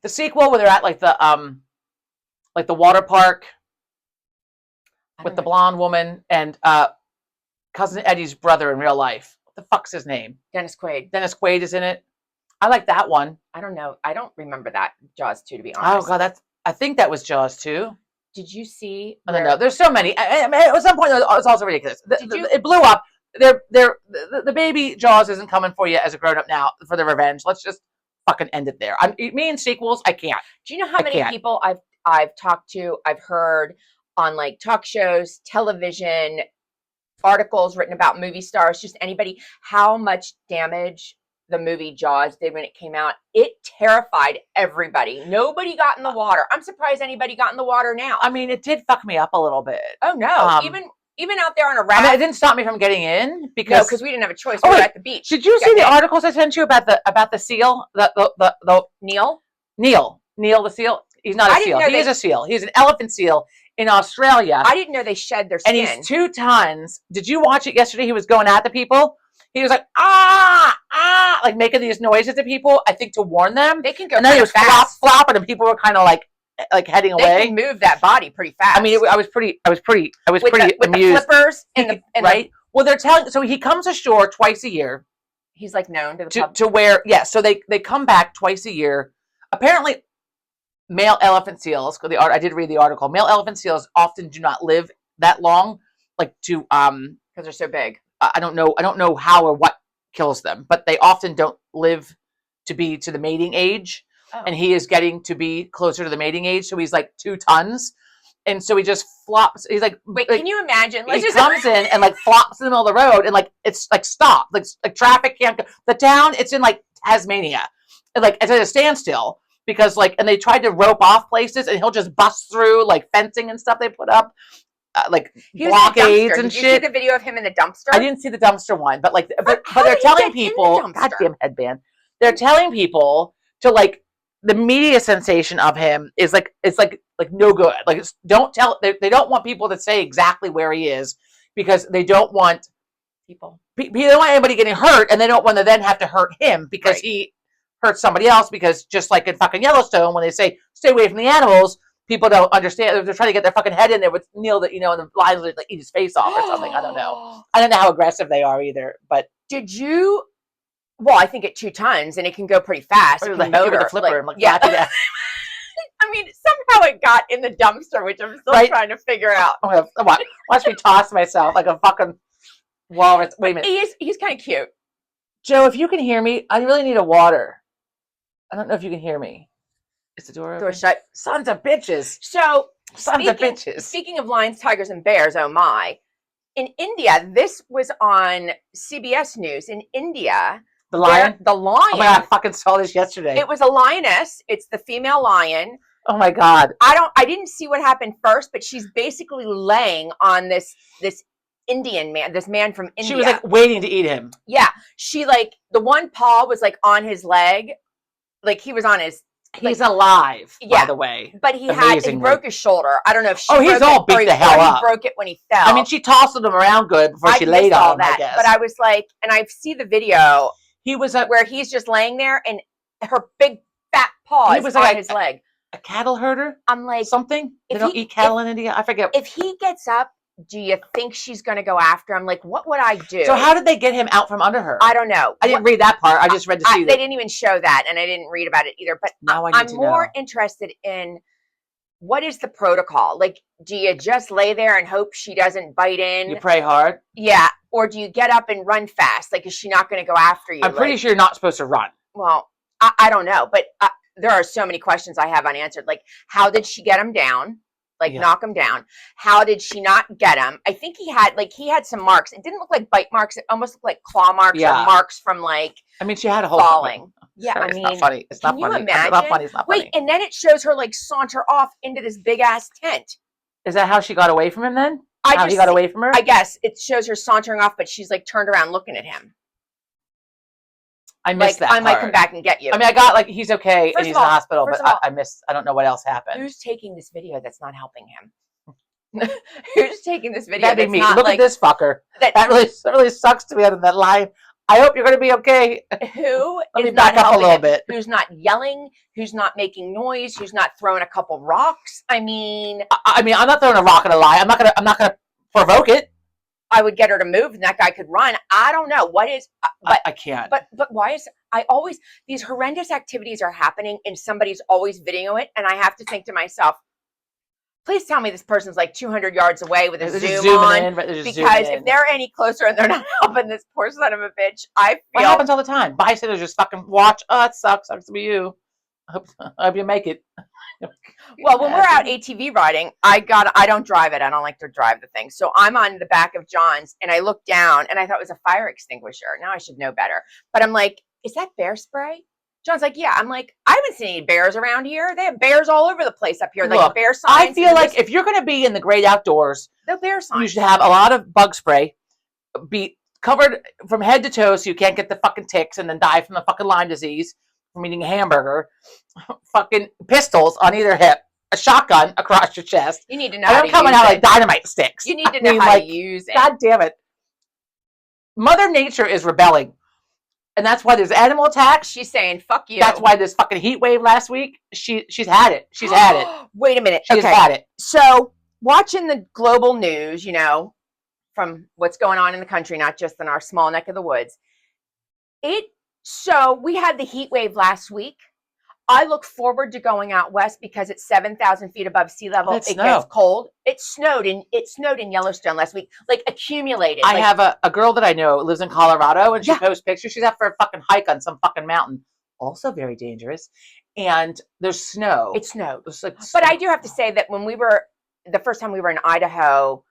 [SPEAKER 1] The sequel where they're at like the water park with the blonde woman and Cousin Eddie's brother in real life. What the fuck's his name?
[SPEAKER 2] Dennis Quaid.
[SPEAKER 1] Dennis Quaid is in it. I like that one.
[SPEAKER 2] I don't know. I don't remember that Jaws 2, to be honest.
[SPEAKER 1] Oh god, I think that was Jaws 2.
[SPEAKER 2] Did you see?
[SPEAKER 1] I don't know. There's so many. I mean, at some point, it's also ridiculous. It blew up. The baby Jaws isn't coming for you as a grown up now for the revenge. Let's just fucking end it there. Me and sequels, I can't.
[SPEAKER 2] Do you know how many people I've talked to, I've heard on like talk shows, television, articles written about movie stars, just anybody, how much damage the movie Jaws did when it came out? It terrified everybody. Nobody got in the water. I'm surprised anybody got in the water now.
[SPEAKER 1] I mean, it did fuck me up a little bit.
[SPEAKER 2] Oh no, even out there on a raft.
[SPEAKER 1] I mean, it didn't stop me from getting in because
[SPEAKER 2] we didn't have a choice. We were at the beach.
[SPEAKER 1] Did you see the articles I sent you about the seal? The
[SPEAKER 2] Neil
[SPEAKER 1] the seal. He's not a seal. He is a seal. He's an elephant seal in Australia.
[SPEAKER 2] I didn't know they shed their skin.
[SPEAKER 1] And he's 2 tons. Did you watch it yesterday? He was going at the people. He was like, like making these noises to people, I think to warn them.
[SPEAKER 2] They can go
[SPEAKER 1] and then he was
[SPEAKER 2] fast.
[SPEAKER 1] flopping, and people were kind of like heading away.
[SPEAKER 2] They can move that body pretty fast.
[SPEAKER 1] I mean, I was pretty amused.
[SPEAKER 2] The flippers and
[SPEAKER 1] right? Well, they're telling. So he comes ashore twice a year.
[SPEAKER 2] He's like known to the public.
[SPEAKER 1] To where, yeah. So they come back twice a year. Apparently, male elephant seals. I did read the article. Male elephant seals often do not live that long, because
[SPEAKER 2] they're so big.
[SPEAKER 1] I don't know how or what kills them, but they often don't live to the mating age. Oh. And he is getting to be closer to the mating age, so he's like 2 tons, and so he just flops. He's like,
[SPEAKER 2] wait, can you imagine?
[SPEAKER 1] He comes in and like flops in the middle of the road, and like it's like stop, like traffic can't go. The town, it's in like Tasmania, and like it's at a standstill because and they tried to rope off places, and he'll just bust through like fencing and stuff they put up. Blockades and shit.
[SPEAKER 2] Did you see the video of him in the dumpster?
[SPEAKER 1] I didn't see the dumpster one, but but they're telling people, goddamn headband. They're telling people to the media sensation of him is it's no good. Don't tell. They don't want people to say exactly where he is because they don't want people. They don't want anybody getting hurt, and they don't want to then have to hurt him because he hurt somebody else. Because just like in fucking Yellowstone, when they say stay away from the animals. People don't understand. They're trying to get their fucking head in there with Neil, and the lions would eat his face off or something. I don't know. I don't know how aggressive they are either. But
[SPEAKER 2] did you? Well, I think at 2 tons, and it can go pretty fast.
[SPEAKER 1] Or motor, the flipper,
[SPEAKER 2] yeah. I mean, somehow it got in the dumpster, which I'm still trying to figure out.
[SPEAKER 1] Watch me toss myself like a fucking walrus. Wait a minute.
[SPEAKER 2] He's kind of cute.
[SPEAKER 1] Joe, if you can hear me, I really need a water. I don't know if you can hear me. Is the door open?
[SPEAKER 2] Door shut.
[SPEAKER 1] Sons of bitches.
[SPEAKER 2] So,
[SPEAKER 1] Sons of bitches.
[SPEAKER 2] Speaking of lions, tigers, and bears, oh my. In India, this was on CBS News. In India,
[SPEAKER 1] the lion?
[SPEAKER 2] The lion.
[SPEAKER 1] Oh my God, I fucking saw this yesterday.
[SPEAKER 2] It was a lioness. It's the female lion.
[SPEAKER 1] Oh my God.
[SPEAKER 2] I didn't see what happened first, but she's basically laying on this Indian man, this man from India.
[SPEAKER 1] She was waiting to eat him.
[SPEAKER 2] Yeah. She the one paw was on his leg. He was on his.
[SPEAKER 1] He's alive, by the way.
[SPEAKER 2] But he broke his shoulder. I don't know if she
[SPEAKER 1] he's all beat the hell up.
[SPEAKER 2] He broke it when he fell.
[SPEAKER 1] I mean, she tossed him around good before she laid on him, I guess.
[SPEAKER 2] But I was and I see the video.
[SPEAKER 1] He was
[SPEAKER 2] where he's just laying there and her big fat paw is on his leg.
[SPEAKER 1] A cattle herder?
[SPEAKER 2] I'm like,
[SPEAKER 1] something? They don't eat cattle in India? I forget.
[SPEAKER 2] If he gets up, do you think she's going to go after him? What would I do?
[SPEAKER 1] So how did they get him out from under her?
[SPEAKER 2] I don't know.
[SPEAKER 1] I didn't read that part. I just read
[SPEAKER 2] They didn't even show that, and I didn't read about it either. But
[SPEAKER 1] now
[SPEAKER 2] I'm more interested in what is the protocol? Do you just lay there and hope she doesn't bite in?
[SPEAKER 1] You pray hard?
[SPEAKER 2] Yeah. Or do you get up and run fast? Is she not going to go after you?
[SPEAKER 1] I'm pretty sure you're not supposed to run.
[SPEAKER 2] Well, I don't know. But there are so many questions I have unanswered. How did she get him down? Knock him down. How did she not get him? I think he had some marks. It didn't look like bite marks. It almost looked like claw marks or marks from
[SPEAKER 1] I mean, she had a whole
[SPEAKER 2] falling. Yeah,
[SPEAKER 1] sorry,
[SPEAKER 2] I mean,
[SPEAKER 1] it's not funny. It's not funny.
[SPEAKER 2] Can you imagine?
[SPEAKER 1] It's not funny. It's not funny.
[SPEAKER 2] Wait, and then it shows her saunter off into this big ass tent.
[SPEAKER 1] Is that how she got away from him then? How he got away from her?
[SPEAKER 2] I guess it shows her sauntering off, but she's turned around looking at him.
[SPEAKER 1] I missed that
[SPEAKER 2] I might
[SPEAKER 1] part.
[SPEAKER 2] come back and get you.
[SPEAKER 1] I mean, I got like he's okay and he's in the hospital,
[SPEAKER 2] first
[SPEAKER 1] but
[SPEAKER 2] of all,
[SPEAKER 1] I don't know what else happened.
[SPEAKER 2] who's taking this video that's not helping him? Who's taking this video?
[SPEAKER 1] That'd be
[SPEAKER 2] that's
[SPEAKER 1] me.
[SPEAKER 2] not
[SPEAKER 1] Look
[SPEAKER 2] like,
[SPEAKER 1] at this fucker. That really sucks to be under that line. I hope you're going to be okay.
[SPEAKER 2] Who
[SPEAKER 1] Let me
[SPEAKER 2] is not
[SPEAKER 1] back up a
[SPEAKER 2] helping
[SPEAKER 1] little
[SPEAKER 2] him?
[SPEAKER 1] bit.
[SPEAKER 2] Who's not yelling? Who's not making noise? Who's not throwing a couple rocks? I mean,
[SPEAKER 1] I'm not throwing a rock at a lie. I'm not gonna provoke it.
[SPEAKER 2] I would get her to move, and that guy could run. I don't know what is, but
[SPEAKER 1] I can't.
[SPEAKER 2] But why is these horrendous activities are happening, and somebody's always videoing it, and I have to think to myself, please tell me this person's like 200 yards away with a zoom on, because if they're any closer and they're not helping this poor son of a bitch, I feel...
[SPEAKER 1] What happens all the time? Bystanders just fucking watch. Oh, it sucks to be you. I hope you make it.
[SPEAKER 2] Well, when we're out ATV riding, I don't drive it. I don't like to drive the thing. So I'm on the back of John's, and I look down, and I thought it was a fire extinguisher. Now I should know better. But I'm like, is that bear spray? John's like, yeah. I'm like, I haven't seen any bears around here. They have bears all over the place up here. Like,
[SPEAKER 1] look,
[SPEAKER 2] bear signs.
[SPEAKER 1] I feel like if you're going to be in the great outdoors,
[SPEAKER 2] the bear signs.
[SPEAKER 1] You should have a lot of bug spray, be covered from head to toe so you can't get the fucking ticks and then die from the fucking Lyme disease from eating a hamburger, fucking pistols on either hip, a shotgun across your chest.
[SPEAKER 2] You need to know
[SPEAKER 1] how to use it. Coming out like dynamite sticks.
[SPEAKER 2] You need to know how to use it.
[SPEAKER 1] God damn it. Mother Nature is rebelling. And that's why there's animal attacks.
[SPEAKER 2] She's saying, fuck you.
[SPEAKER 1] That's why this fucking heat wave last week, she's had it. She's had it.
[SPEAKER 2] Wait a minute.
[SPEAKER 1] She's had it.
[SPEAKER 2] So, watching the global news, from what's going on in the country, not just in our small neck of the woods, so we had the heat wave last week. I look forward to going out west because it's 7,000 feet above sea level. It gets cold. It snowed in Yellowstone last week, like accumulated.
[SPEAKER 1] I have a girl that I know lives in Colorado, and she posts pictures. She's out for a fucking hike on some fucking mountain, also very dangerous. And there's snow.
[SPEAKER 2] It snowed.
[SPEAKER 1] But
[SPEAKER 2] I do have to say that when the first time we were in Idaho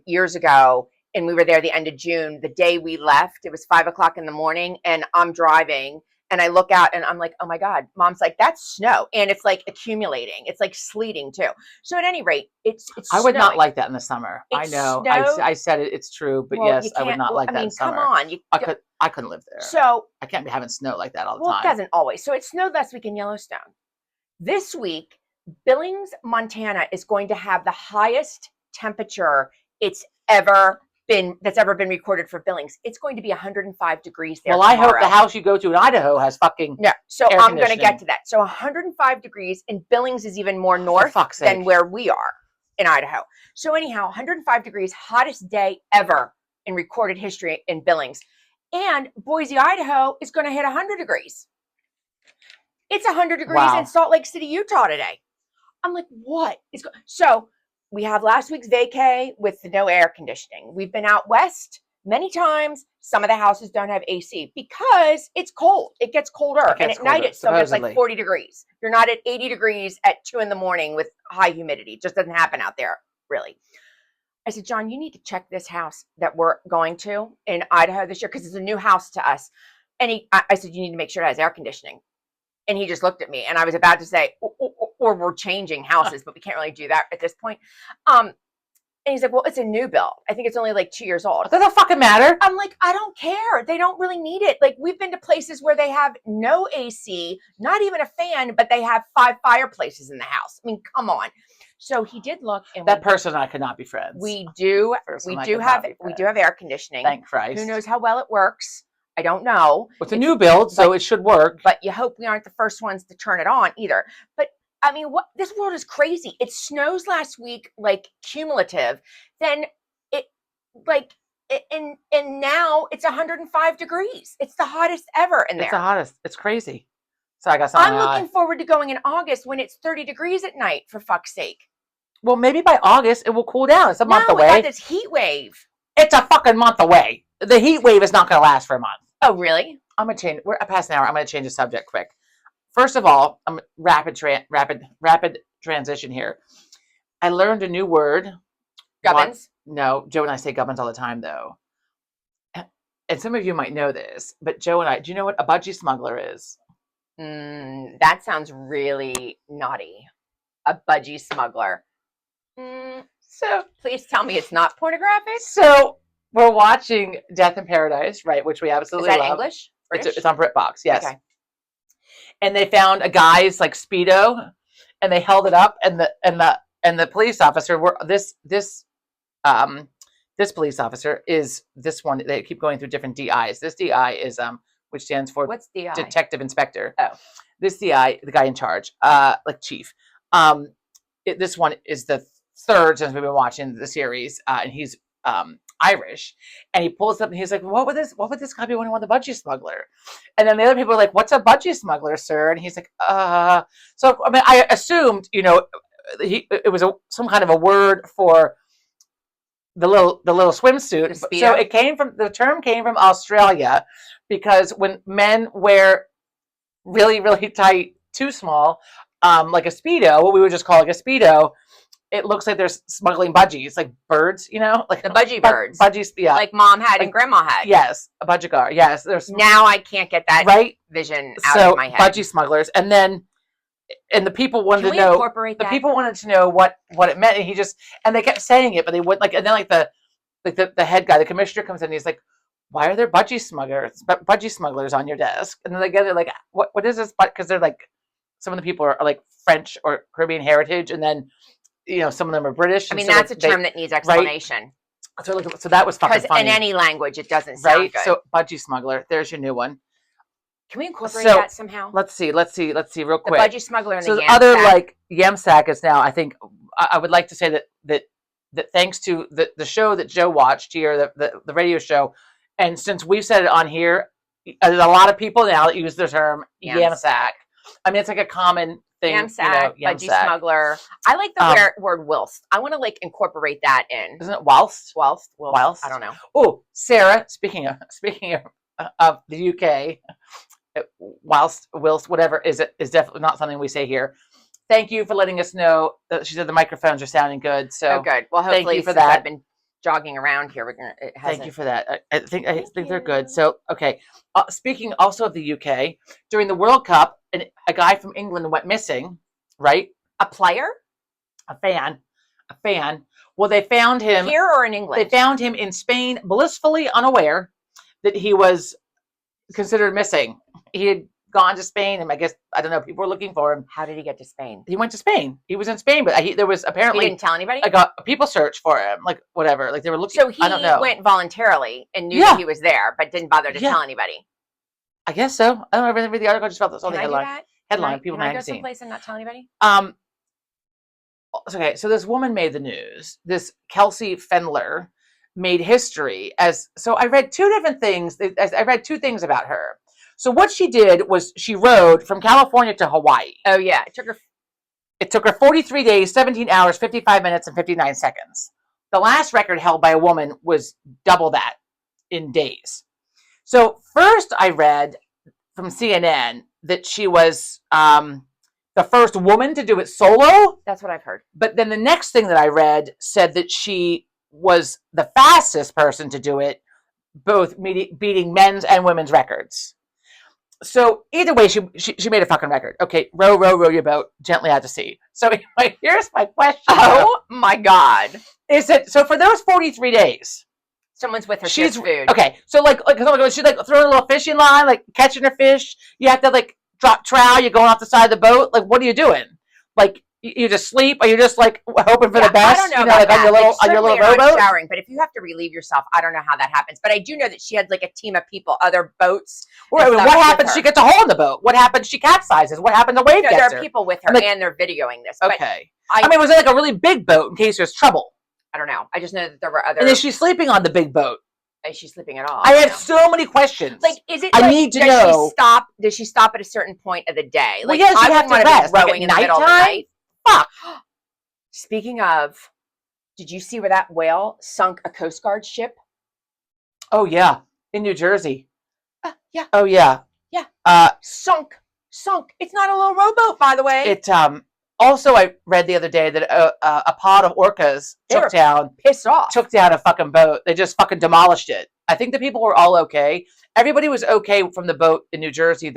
[SPEAKER 2] years ago, and we were there the end of June, the day we left, it was 5 o'clock in the morning, and I'm driving. And I look out and I'm like, oh my God, Mom's like, that's snow. And it's like accumulating. It's like sleeting too. So at any rate, it's
[SPEAKER 1] I would not like that in the summer. I know. I said it, it's true, but yes, I would not like that in summer.
[SPEAKER 2] Come on.
[SPEAKER 1] I couldn't live there.
[SPEAKER 2] So
[SPEAKER 1] I can't be having snow like that all the time.
[SPEAKER 2] It doesn't always. So it snowed last week in Yellowstone. This week, Billings, Montana is going to have the highest temperature that's ever been recorded for Billings. It's going to be 105 degrees there.
[SPEAKER 1] Well, I hope the house you go to in Idaho has fucking
[SPEAKER 2] So I'm going to get to that. So 105 degrees, and Billings is even more north than where we are in Idaho. So anyhow, 105 degrees, hottest day ever in recorded history in Billings. And Boise, Idaho is going to hit 100 degrees. It's 100 degrees in Salt Lake City, Utah today. I'm like, what is going on? So we have last week's vacay with no air conditioning. We've been out west many times. Some of the houses don't have AC because it's cold. It gets colder. And at night, it still gets like 40 degrees. You're not at 80 degrees at 2 a.m. with high humidity. It just doesn't happen out there, really. I said, John, you need to check this house that we're going to in Idaho this year because it's a new house to us. And I said, you need to make sure it has air conditioning. And he just looked at me, and I was about to say, or we're changing houses, but we can't really do that at this point. And he's like, well, it's a new build. I think it's only like 2 years old.
[SPEAKER 1] Does that fucking matter?
[SPEAKER 2] I'm like, I don't care. They don't really need it. Like, we've been to places where they have no AC, not even a fan, but they have 5 fireplaces in the house. I mean, come on. So he did look, and
[SPEAKER 1] that person and I could not be friends.
[SPEAKER 2] We do have air conditioning.
[SPEAKER 1] Thank Christ.
[SPEAKER 2] Who knows how well it works? I don't know.
[SPEAKER 1] It's a new build, so it should work.
[SPEAKER 2] But you hope we aren't the first ones to turn it on either. But I mean, this world is crazy. It snows last week, like cumulative. Then and now it's 105 degrees. It's the hottest ever in there.
[SPEAKER 1] It's the hottest. It's crazy. So I got something.
[SPEAKER 2] I'm looking forward to going in August when it's 30 degrees at night, for fuck's sake.
[SPEAKER 1] Well, maybe by August it will cool down. It's a month away.
[SPEAKER 2] We got this heat wave.
[SPEAKER 1] It's a fucking month away. The heat wave is not going to last for a month.
[SPEAKER 2] Oh, really?
[SPEAKER 1] I'm going to change. We're past an hour. I'm going to change the subject quick. First of all, rapid transition here. I learned a new word.
[SPEAKER 2] Gubbins?
[SPEAKER 1] No, Joe and I say gubbins all the time, though. And some of you might know this, but Joe and I, do you know what a budgie smuggler is?
[SPEAKER 2] That sounds really naughty. A budgie smuggler. So please tell me it's not pornographic.
[SPEAKER 1] So we're watching Death in Paradise, right? Which we absolutely love.
[SPEAKER 2] Is that English? British?
[SPEAKER 1] It's on BritBox. Yes.
[SPEAKER 2] Okay.
[SPEAKER 1] And they found a guy's like Speedo, and they held it up, and the police officer were this police officer is this one. They keep going through different DIs. This DI is which stands for
[SPEAKER 2] What's DI?
[SPEAKER 1] Detective Inspector.
[SPEAKER 2] Oh.
[SPEAKER 1] This DI, the guy in charge, like chief. This one is the third since we've been watching the series, and he's Irish, and he pulls up and he's like, what would this guy be when he won the Budgie Smuggler? And then the other people are like, what's a Budgie Smuggler, sir? And he's like, so I mean, I assumed, it was some kind of a word for the little swimsuit. So the term came from Australia, because when men wear really, really tight, too small, like a Speedo, what we would just call like a Speedo, it looks like they're smuggling budgies, like birds, like
[SPEAKER 2] the budgie birds.
[SPEAKER 1] Budgies, yeah.
[SPEAKER 2] Like mom had and grandma had.
[SPEAKER 1] Yes, a budgigar. Yes.
[SPEAKER 2] Now I can't get that vision out of my head.
[SPEAKER 1] Budgie smugglers. And the people wanted to know. The people wanted to know what it meant, and they kept saying it, but they wouldn't and then the head guy, the commissioner, comes in and he's like, why are there budgie smugglers on your desk? And then they're like, what is this? Because they're like, some of the people are like French or Caribbean heritage, and then some of them are British.
[SPEAKER 2] I mean, that's a term that needs explanation.
[SPEAKER 1] Right? So that was fucking funny.
[SPEAKER 2] In any language, it doesn't sound good.
[SPEAKER 1] So budgie smuggler, there's your new one.
[SPEAKER 2] Can we incorporate that somehow?
[SPEAKER 1] Let's see real quick.
[SPEAKER 2] The budgie smuggler and the yam
[SPEAKER 1] other
[SPEAKER 2] sack.
[SPEAKER 1] like yam sack is now. I think I would like to say that thanks to the show that Joe watched here, the radio show, and since we've said it on here, there's a lot of people now that use the term yam sack. I mean, it's like a common thing.
[SPEAKER 2] Yam sack, budgie smuggler. I like the word whilst. I want to incorporate that in.
[SPEAKER 1] Isn't it whilst?
[SPEAKER 2] Whilst.
[SPEAKER 1] Whilst.
[SPEAKER 2] I don't know.
[SPEAKER 1] Oh, Sarah. Speaking of the UK, whilst, whatever is definitely not something we say here. Thank you for letting us know that she said the microphones are sounding good. So
[SPEAKER 2] good. Well, hopefully,
[SPEAKER 1] thank you for that.
[SPEAKER 2] I've been jogging around here.
[SPEAKER 1] Thank you for that. I think they're good. So okay. Speaking also of the UK, during the World Cup, a guy from England went missing. Right?
[SPEAKER 2] A player?
[SPEAKER 1] A fan. Well, they found him
[SPEAKER 2] here or in England.
[SPEAKER 1] They found him in Spain, blissfully unaware that he was considered missing. He had gone to Spain, and I don't know, people were looking for him.
[SPEAKER 2] How did he get to Spain?
[SPEAKER 1] He went to Spain. He was in Spain, but there was apparently
[SPEAKER 2] he didn't tell anybody.
[SPEAKER 1] Like a people search for him, like whatever. Like they were looking.
[SPEAKER 2] So he
[SPEAKER 1] I don't know.
[SPEAKER 2] went voluntarily and knew that he was there, but didn't bother to tell anybody.
[SPEAKER 1] I guess so. I don't know. Read the article. I just felt this on the headline.
[SPEAKER 2] Can
[SPEAKER 1] People
[SPEAKER 2] I
[SPEAKER 1] magazine.
[SPEAKER 2] Go someplace and not tell anybody?
[SPEAKER 1] Okay, so this woman made the news. This Kelsey Fendler made history so I read two different things. I read two things about her. So what she did was she rode from California to Hawaii.
[SPEAKER 2] Oh yeah,
[SPEAKER 1] it took her 43 days, 17 hours, 55 minutes, and 59 seconds. The last record held by a woman was double that in days. So first I read from CNN that she was the first woman to do it solo.
[SPEAKER 2] That's what I've heard.
[SPEAKER 1] But then the next thing that I read said that she was the fastest person to do it, both beating men's and women's records. So either way, she made a fucking record. Okay, row your boat gently out to sea. So anyway, here's my question.
[SPEAKER 2] Oh my God.
[SPEAKER 1] Is it, so for those 43 days,
[SPEAKER 2] someone's with her, she's food.
[SPEAKER 1] Okay, so she's throwing a little fishing line, like catching her fish. You have to drop trowel, you're going off the side of the boat. Like, what are you doing? Like, you just sleep, or you're just hoping for the best?
[SPEAKER 2] I don't know about
[SPEAKER 1] that. On your little rowboat?
[SPEAKER 2] Showering, but if you have to relieve yourself, I don't know how that happens. But I do know that she had a team of people, other boats.
[SPEAKER 1] Right, what happens? She gets a hole in the boat. What happens? She capsizes. What happened? The wave gets her.
[SPEAKER 2] There are people with her, and they're videoing this.
[SPEAKER 1] Okay. I mean, was it a really big boat in case there's trouble?
[SPEAKER 2] I don't know. I just know that there were other.
[SPEAKER 1] And is she sleeping on the big boat?
[SPEAKER 2] Is she sleeping at all?
[SPEAKER 1] I have so many questions.
[SPEAKER 2] Is it?
[SPEAKER 1] I need to know.
[SPEAKER 2] Does she stop at a certain point of the day?
[SPEAKER 1] Well, yes, you have to rest.
[SPEAKER 2] Rowing in the middle of the night.
[SPEAKER 1] Fuck.
[SPEAKER 2] Speaking of, did you see where that whale sunk a Coast Guard ship?
[SPEAKER 1] Oh yeah, in New Jersey.
[SPEAKER 2] Yeah.
[SPEAKER 1] Oh yeah.
[SPEAKER 2] Yeah. Sunk. It's not a little rowboat, by the way.
[SPEAKER 1] It also, I read the other day that a pod of orcas took down a fucking boat. They just fucking demolished it. I think the people were all okay. Everybody was okay from the boat in New Jersey.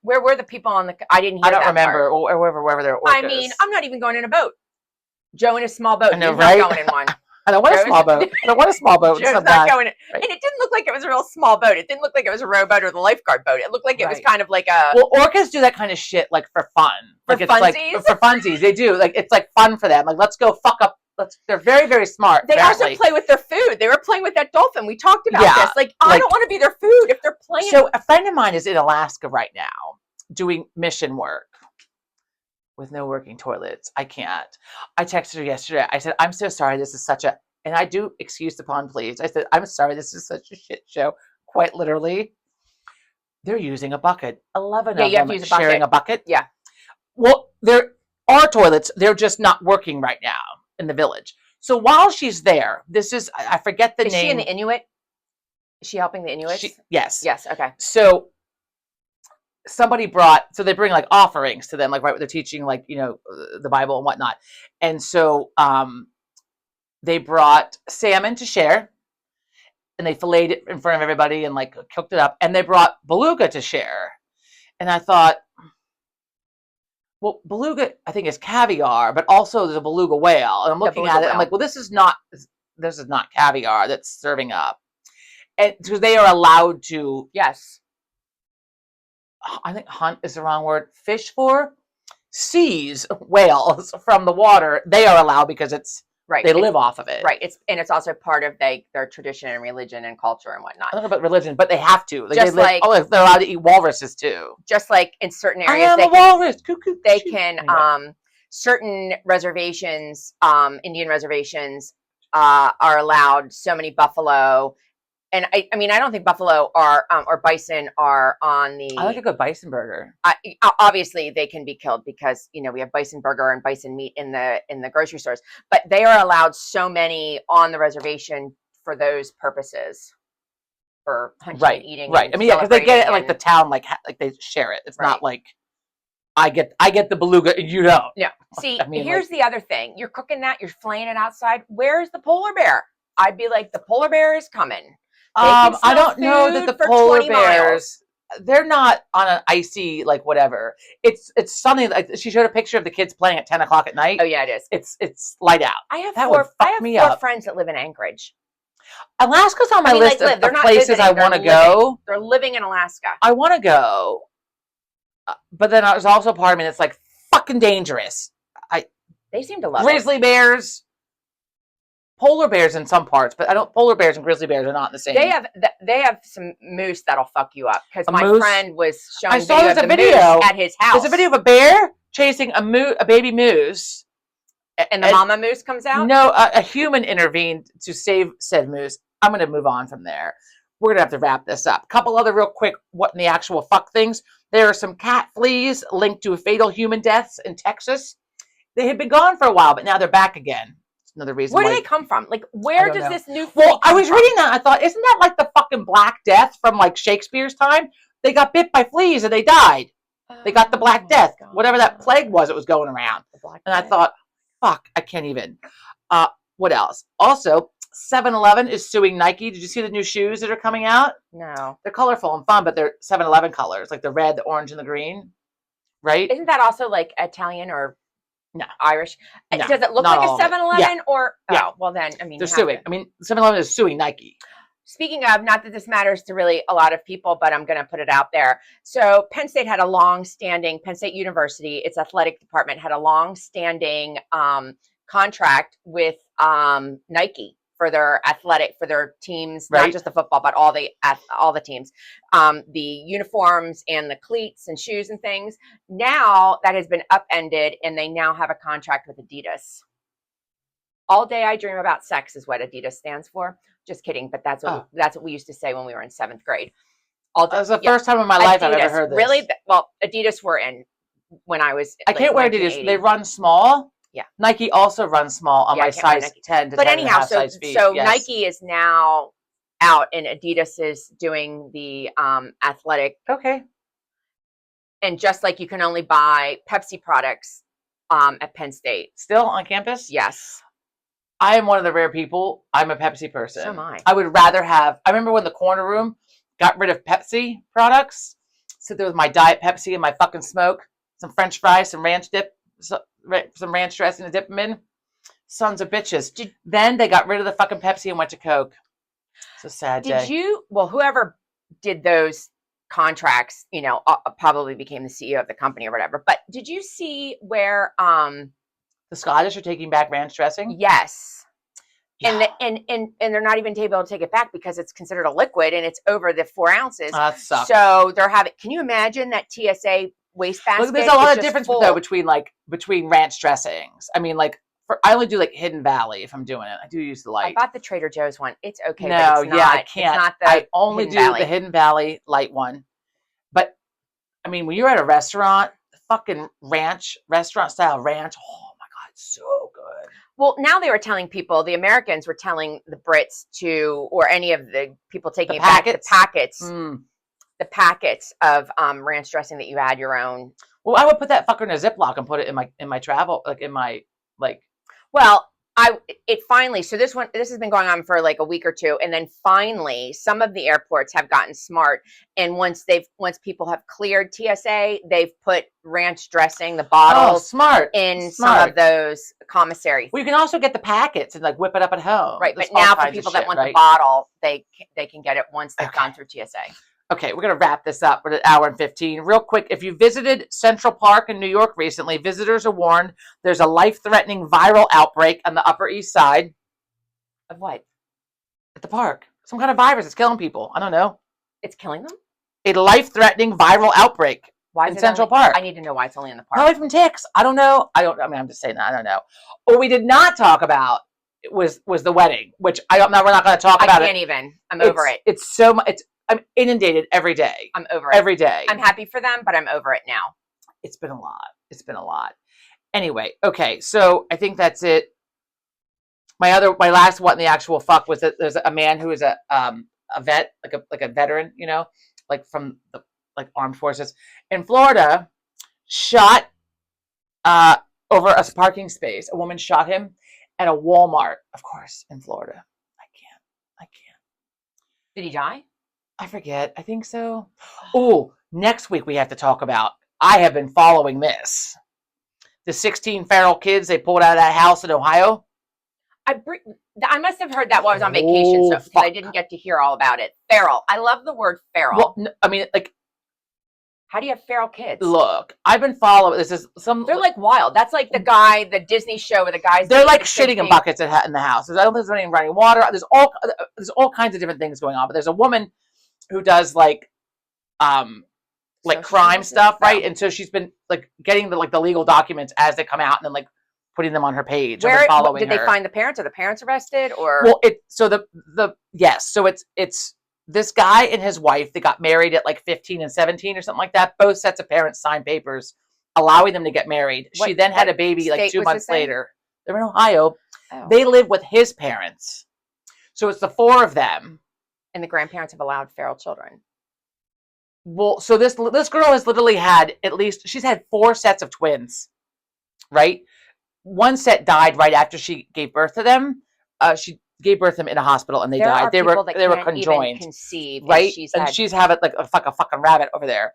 [SPEAKER 2] Where were the people on the? I didn't hear.
[SPEAKER 1] I don't remember. Or wherever there were orcas.
[SPEAKER 2] I mean, I'm not even going in a boat. Joe in a small boat.
[SPEAKER 1] I know,
[SPEAKER 2] He's
[SPEAKER 1] right?
[SPEAKER 2] not going in one.
[SPEAKER 1] I don't want a small boat. I don't want a small boat.
[SPEAKER 2] Joe's
[SPEAKER 1] So
[SPEAKER 2] not
[SPEAKER 1] bad.
[SPEAKER 2] going. And it didn't look like it was a real small boat. It didn't look like it was a rowboat or the lifeguard boat. It looked like it was
[SPEAKER 1] Right.
[SPEAKER 2] kind of like a.
[SPEAKER 1] Well, orcas do that kind of shit like for fun.
[SPEAKER 2] For
[SPEAKER 1] Like it's like
[SPEAKER 2] funsies?
[SPEAKER 1] for funsies. They do. Like it's like fun for them. Like let's go fuck up. They're very, very smart.
[SPEAKER 2] They
[SPEAKER 1] apparently.
[SPEAKER 2] also play with their food. They were playing with that dolphin. We talked about
[SPEAKER 1] Yeah,
[SPEAKER 2] this. Like, I don't want to be their food if they're playing.
[SPEAKER 1] So a friend of mine is in Alaska right now doing mission work with no working toilets. I can't. I texted her yesterday. I said, I'm so sorry. This is such a, and I do excuse the pun, please. I said, I'm sorry. This is such a shit show. Quite literally. They're using a bucket. 11
[SPEAKER 2] Yeah,
[SPEAKER 1] of
[SPEAKER 2] you have
[SPEAKER 1] them
[SPEAKER 2] to use a
[SPEAKER 1] sharing
[SPEAKER 2] bucket.
[SPEAKER 1] a bucket.
[SPEAKER 2] Yeah.
[SPEAKER 1] Well, there are toilets. They're just not working right now in the village. So while she's there, this is, I forget the name.
[SPEAKER 2] Is she in the Inuit? Is she helping the Inuits?
[SPEAKER 1] Yes.
[SPEAKER 2] Yes. Okay.
[SPEAKER 1] So somebody brought, so they bring like offerings to them, like right when they're teaching, like, you know, the Bible and whatnot. And so they brought salmon to share, and they filleted it in front of everybody and like cooked it up. And they brought beluga to share. And I thought, well, beluga, I think, is caviar, but also there's a beluga whale. And I'm looking at it, I'm like, well, this is not caviar that's serving up. And because they are allowed to,
[SPEAKER 2] Yes.
[SPEAKER 1] I think hunt is the wrong word, fish for, seize whales from the water. They are allowed because it's,
[SPEAKER 2] right.
[SPEAKER 1] They live off of it.
[SPEAKER 2] Right. It's also part of their tradition and religion and culture and whatnot.
[SPEAKER 1] I don't know about religion, but they have to. Like,
[SPEAKER 2] Just like,
[SPEAKER 1] they're allowed to eat walruses too.
[SPEAKER 2] Just like in certain
[SPEAKER 1] I
[SPEAKER 2] areas,
[SPEAKER 1] am a walrus. Cuckoo.
[SPEAKER 2] they can
[SPEAKER 1] Anyway.
[SPEAKER 2] Certain reservations, Indian reservations, are allowed so many buffalo. And I mean, I don't think buffalo are or bison are on the.
[SPEAKER 1] I like a good bison burger.
[SPEAKER 2] Obviously, they can be killed because, you know, we have bison burger and bison meat in the grocery stores. But they are allowed so many on the reservation for those purposes, for hunting and eating.
[SPEAKER 1] Right. I mean, yeah, because they get it like the town, like they share it. It's not like I get the beluga and you don't.
[SPEAKER 2] Yeah. See,
[SPEAKER 1] I mean,
[SPEAKER 2] here's the other thing: you're cooking that, you're flaying it outside. Where's the polar bear? I'd be like, the polar bear is coming.
[SPEAKER 1] I don't know that the polar bears,
[SPEAKER 2] miles.
[SPEAKER 1] They're not on an icy, like, whatever. It's something like, she showed a picture of the kids playing at 10 o'clock at night.
[SPEAKER 2] Oh yeah, it is.
[SPEAKER 1] It's light out.
[SPEAKER 2] I have
[SPEAKER 1] that
[SPEAKER 2] four,
[SPEAKER 1] would fuck
[SPEAKER 2] I have
[SPEAKER 1] me
[SPEAKER 2] four
[SPEAKER 1] up.
[SPEAKER 2] friends that live in Anchorage.
[SPEAKER 1] Alaska's on my list of places I want to go.
[SPEAKER 2] They're living in Alaska.
[SPEAKER 1] I want to go. But then there's also part of me that's like, fucking dangerous.
[SPEAKER 2] They seem to love
[SPEAKER 1] grizzly bears. Polar bears in some parts, but polar bears and grizzly bears are not the same.
[SPEAKER 2] They have some moose that'll fuck you up, because my
[SPEAKER 1] moose?
[SPEAKER 2] friend was showing
[SPEAKER 1] I saw there's a video
[SPEAKER 2] at his house.
[SPEAKER 1] There's a video of a bear chasing a baby moose.
[SPEAKER 2] And the mama moose comes out?
[SPEAKER 1] No, a human intervened to save said moose. I'm going to move on from there. We're going to have to wrap this up. A couple other real quick, what in the actual fuck things. There are some cat fleas linked to fatal human deaths in Texas. They had been gone for a while, but now they're back again. Another reason.
[SPEAKER 2] Where do they come from? Like, where does this new flea
[SPEAKER 1] Well, I was
[SPEAKER 2] come
[SPEAKER 1] reading that. I thought, isn't that like the fucking Black Death from like Shakespeare's time? They got bit by fleas and they died. They got the Black Death, whatever that plague was. It was going around, and I thought, fuck, I can't even. What else? Also, 7-Eleven is suing Nike. Did you see the new shoes that are coming out?
[SPEAKER 2] No.
[SPEAKER 1] They're colorful and fun, but they're 7-Eleven colors, like the red, the orange, and the green. Right?
[SPEAKER 2] Isn't that also like Italian or
[SPEAKER 1] no
[SPEAKER 2] Irish?
[SPEAKER 1] No,
[SPEAKER 2] does it look like a 7-Eleven or?
[SPEAKER 1] Yeah.
[SPEAKER 2] Oh, well then, I mean,
[SPEAKER 1] they're suing. I mean, 7-Eleven is suing Nike.
[SPEAKER 2] Speaking of, not that this matters to really a lot of people, but I'm going to put it out there. So Penn State University, its athletic department had a long-standing contract with Nike for their teams, not just the football, but all the teams, the uniforms and the cleats and shoes and things. Now that has been upended, and they now have a contract with Adidas. All day I dream about sex is what Adidas stands for. Just kidding, but that's what we used to say when we were in 7th grade.
[SPEAKER 1] That was the first time in my life I've ever heard this.
[SPEAKER 2] Really? Well, Adidas were in when I was.
[SPEAKER 1] I can't wear Adidas. They run small.
[SPEAKER 2] Yeah.
[SPEAKER 1] Nike also runs small on my size 10 to 10 and a half size feet.
[SPEAKER 2] So Nike is now out, and Adidas is doing the athletic.
[SPEAKER 1] Okay.
[SPEAKER 2] And just like you can only buy Pepsi products at Penn State.
[SPEAKER 1] Still on campus?
[SPEAKER 2] Yes.
[SPEAKER 1] I am one of the rare people. I'm a Pepsi person.
[SPEAKER 2] So am I.
[SPEAKER 1] I would rather have, I remember when the corner room got rid of Pepsi products. Sit there with my Diet Pepsi and my fucking smoke, some French fries, some ranch dip, some ranch dressing to dip them in. Sons of bitches. Then they got rid of the fucking Pepsi and went to Coke. It's a sad day.
[SPEAKER 2] Well, whoever did those contracts, probably became the CEO of the company or whatever. But did you see where
[SPEAKER 1] The Scottish are taking back ranch dressing?
[SPEAKER 2] yes.
[SPEAKER 1] Yeah.
[SPEAKER 2] And they're not even able to take it back because it's considered a liquid and it's over the 4 ounces.
[SPEAKER 1] That sucks.
[SPEAKER 2] So they're having. Can you imagine that TSA wastebasket?
[SPEAKER 1] Look, there's a lot of difference though between ranch dressings. I mean, like I only do like Hidden Valley if I'm doing it. I do use the light.
[SPEAKER 2] I bought the Trader Joe's one. It's okay.
[SPEAKER 1] No,
[SPEAKER 2] but it's not,
[SPEAKER 1] I can't.
[SPEAKER 2] It's not the
[SPEAKER 1] I only
[SPEAKER 2] Hidden
[SPEAKER 1] do
[SPEAKER 2] Valley.
[SPEAKER 1] the Hidden Valley light one. But I mean, when you're at a restaurant, fucking ranch, restaurant style ranch. Oh my god, it's so good.
[SPEAKER 2] Well, now they were telling people, the Americans were telling the Brits or any of the people taking back the packets of ranch dressing that you had your own.
[SPEAKER 1] Well, I would put that fucker in a Ziploc and put it in my travel, like in my like.
[SPEAKER 2] Well, it finally. So this has been going on for like a week or two, and then finally, some of the airports have gotten smart. And once people have cleared TSA, they've put ranch dressing, the bottles, some of those commissaries.
[SPEAKER 1] Well, you can also get the packets and like whip it up at home,
[SPEAKER 2] right? But now for people that want the bottle, they can get it once they've gone through TSA.
[SPEAKER 1] Okay, we're going to wrap this up. We're at 1:15. Real quick, if you visited Central Park in New York recently, visitors are warned there's a life-threatening viral outbreak on the Upper East Side.
[SPEAKER 2] Of what?
[SPEAKER 1] At the park. Some kind of virus that's killing people. I don't know.
[SPEAKER 2] It's killing them?
[SPEAKER 1] A life-threatening viral outbreak in Central Park.
[SPEAKER 2] I need to know why it's only in the park.
[SPEAKER 1] Probably from ticks. I don't know. I'm just saying that. I don't know. What we did not talk about was the wedding, which we're not going to talk about it.
[SPEAKER 2] I can't even. I'm over it.
[SPEAKER 1] It's so much. I'm inundated every day.
[SPEAKER 2] I'm over it.
[SPEAKER 1] Every day.
[SPEAKER 2] I'm happy for them, but I'm over it now.
[SPEAKER 1] It's been a lot. Anyway, okay, so I think that's it. My last what in the actual fuck was that there's a man who is a vet, like a veteran, like from the armed forces in Florida, shot over a parking space. A woman shot him at a Walmart, of course, in Florida. I can't.
[SPEAKER 2] Did he die?
[SPEAKER 1] I forget. I think so. Oh, next week we have to talk about. I have been following this. The 16 feral kids they pulled out of that house in Ohio.
[SPEAKER 2] I must have heard that while I was on vacation, so I didn't get to hear all about it. Feral. I love the word feral.
[SPEAKER 1] Well, I mean, like,
[SPEAKER 2] how do you have feral kids?
[SPEAKER 1] Look, I've been following.
[SPEAKER 2] They're like wild. That's like the Disney show where the guys.
[SPEAKER 1] They're like shitting in buckets in the house. I don't think there's any running water. There's all kinds of different things going on. But there's a woman who does like crime stuff, right? And so she's been like getting the legal documents as they come out and then like putting them on her page.
[SPEAKER 2] Where did they find the parents? Are the parents arrested or?
[SPEAKER 1] Well, yes. So it's this guy and his wife. They got married at like 15 and 17 or something like that. Both sets of parents signed papers allowing them to get married. She then had a baby like 2 months later. They're in Ohio. Oh. They live with his parents. So it's the four of them.
[SPEAKER 2] And the grandparents have allowed feral children.
[SPEAKER 1] Well, so this girl has literally had she's had 4 sets of twins, right? One set died right after she gave birth to them. She gave birth to them in a hospital and they died. They were conjoined, right? She's having like a fucking rabbit over there.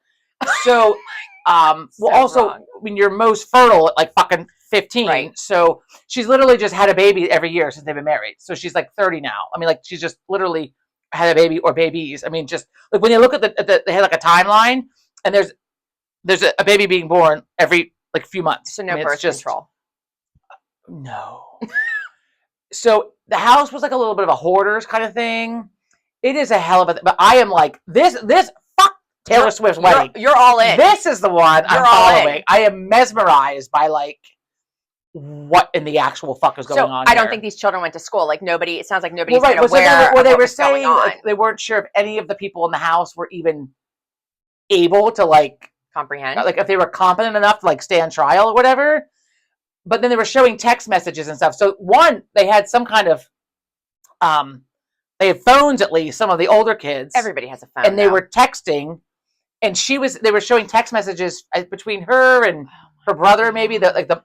[SPEAKER 1] So, when you're most fertile at like fucking 15, right. So she's literally just had a baby every year since they've been married. So she's like 30 now. I mean, like she's just literally had a baby or babies. I mean, just like when you look at they had like a timeline and there's a baby being born every like few months.
[SPEAKER 2] So no birth control.
[SPEAKER 1] No. So the house was like a little bit of a hoarders kind of thing. It is a hell of a but I am like this fuck Taylor Swift's wedding.
[SPEAKER 2] You're all in.
[SPEAKER 1] This is the one I'm following. I am mesmerized by like what in the actual fuck is going on.
[SPEAKER 2] I don't think these children went to school. Like nobody. It sounds like nobody's aware.
[SPEAKER 1] They were saying like, they weren't sure if any of the people in the house were even able to like
[SPEAKER 2] comprehend,
[SPEAKER 1] like if they were competent enough to like stand trial or whatever. But then they were showing text messages and stuff. So one, they had some kind of, they had phones at least. Some of the older kids.
[SPEAKER 2] Everybody has a phone.
[SPEAKER 1] And they were texting, and they were showing text messages between her and her brother, maybe the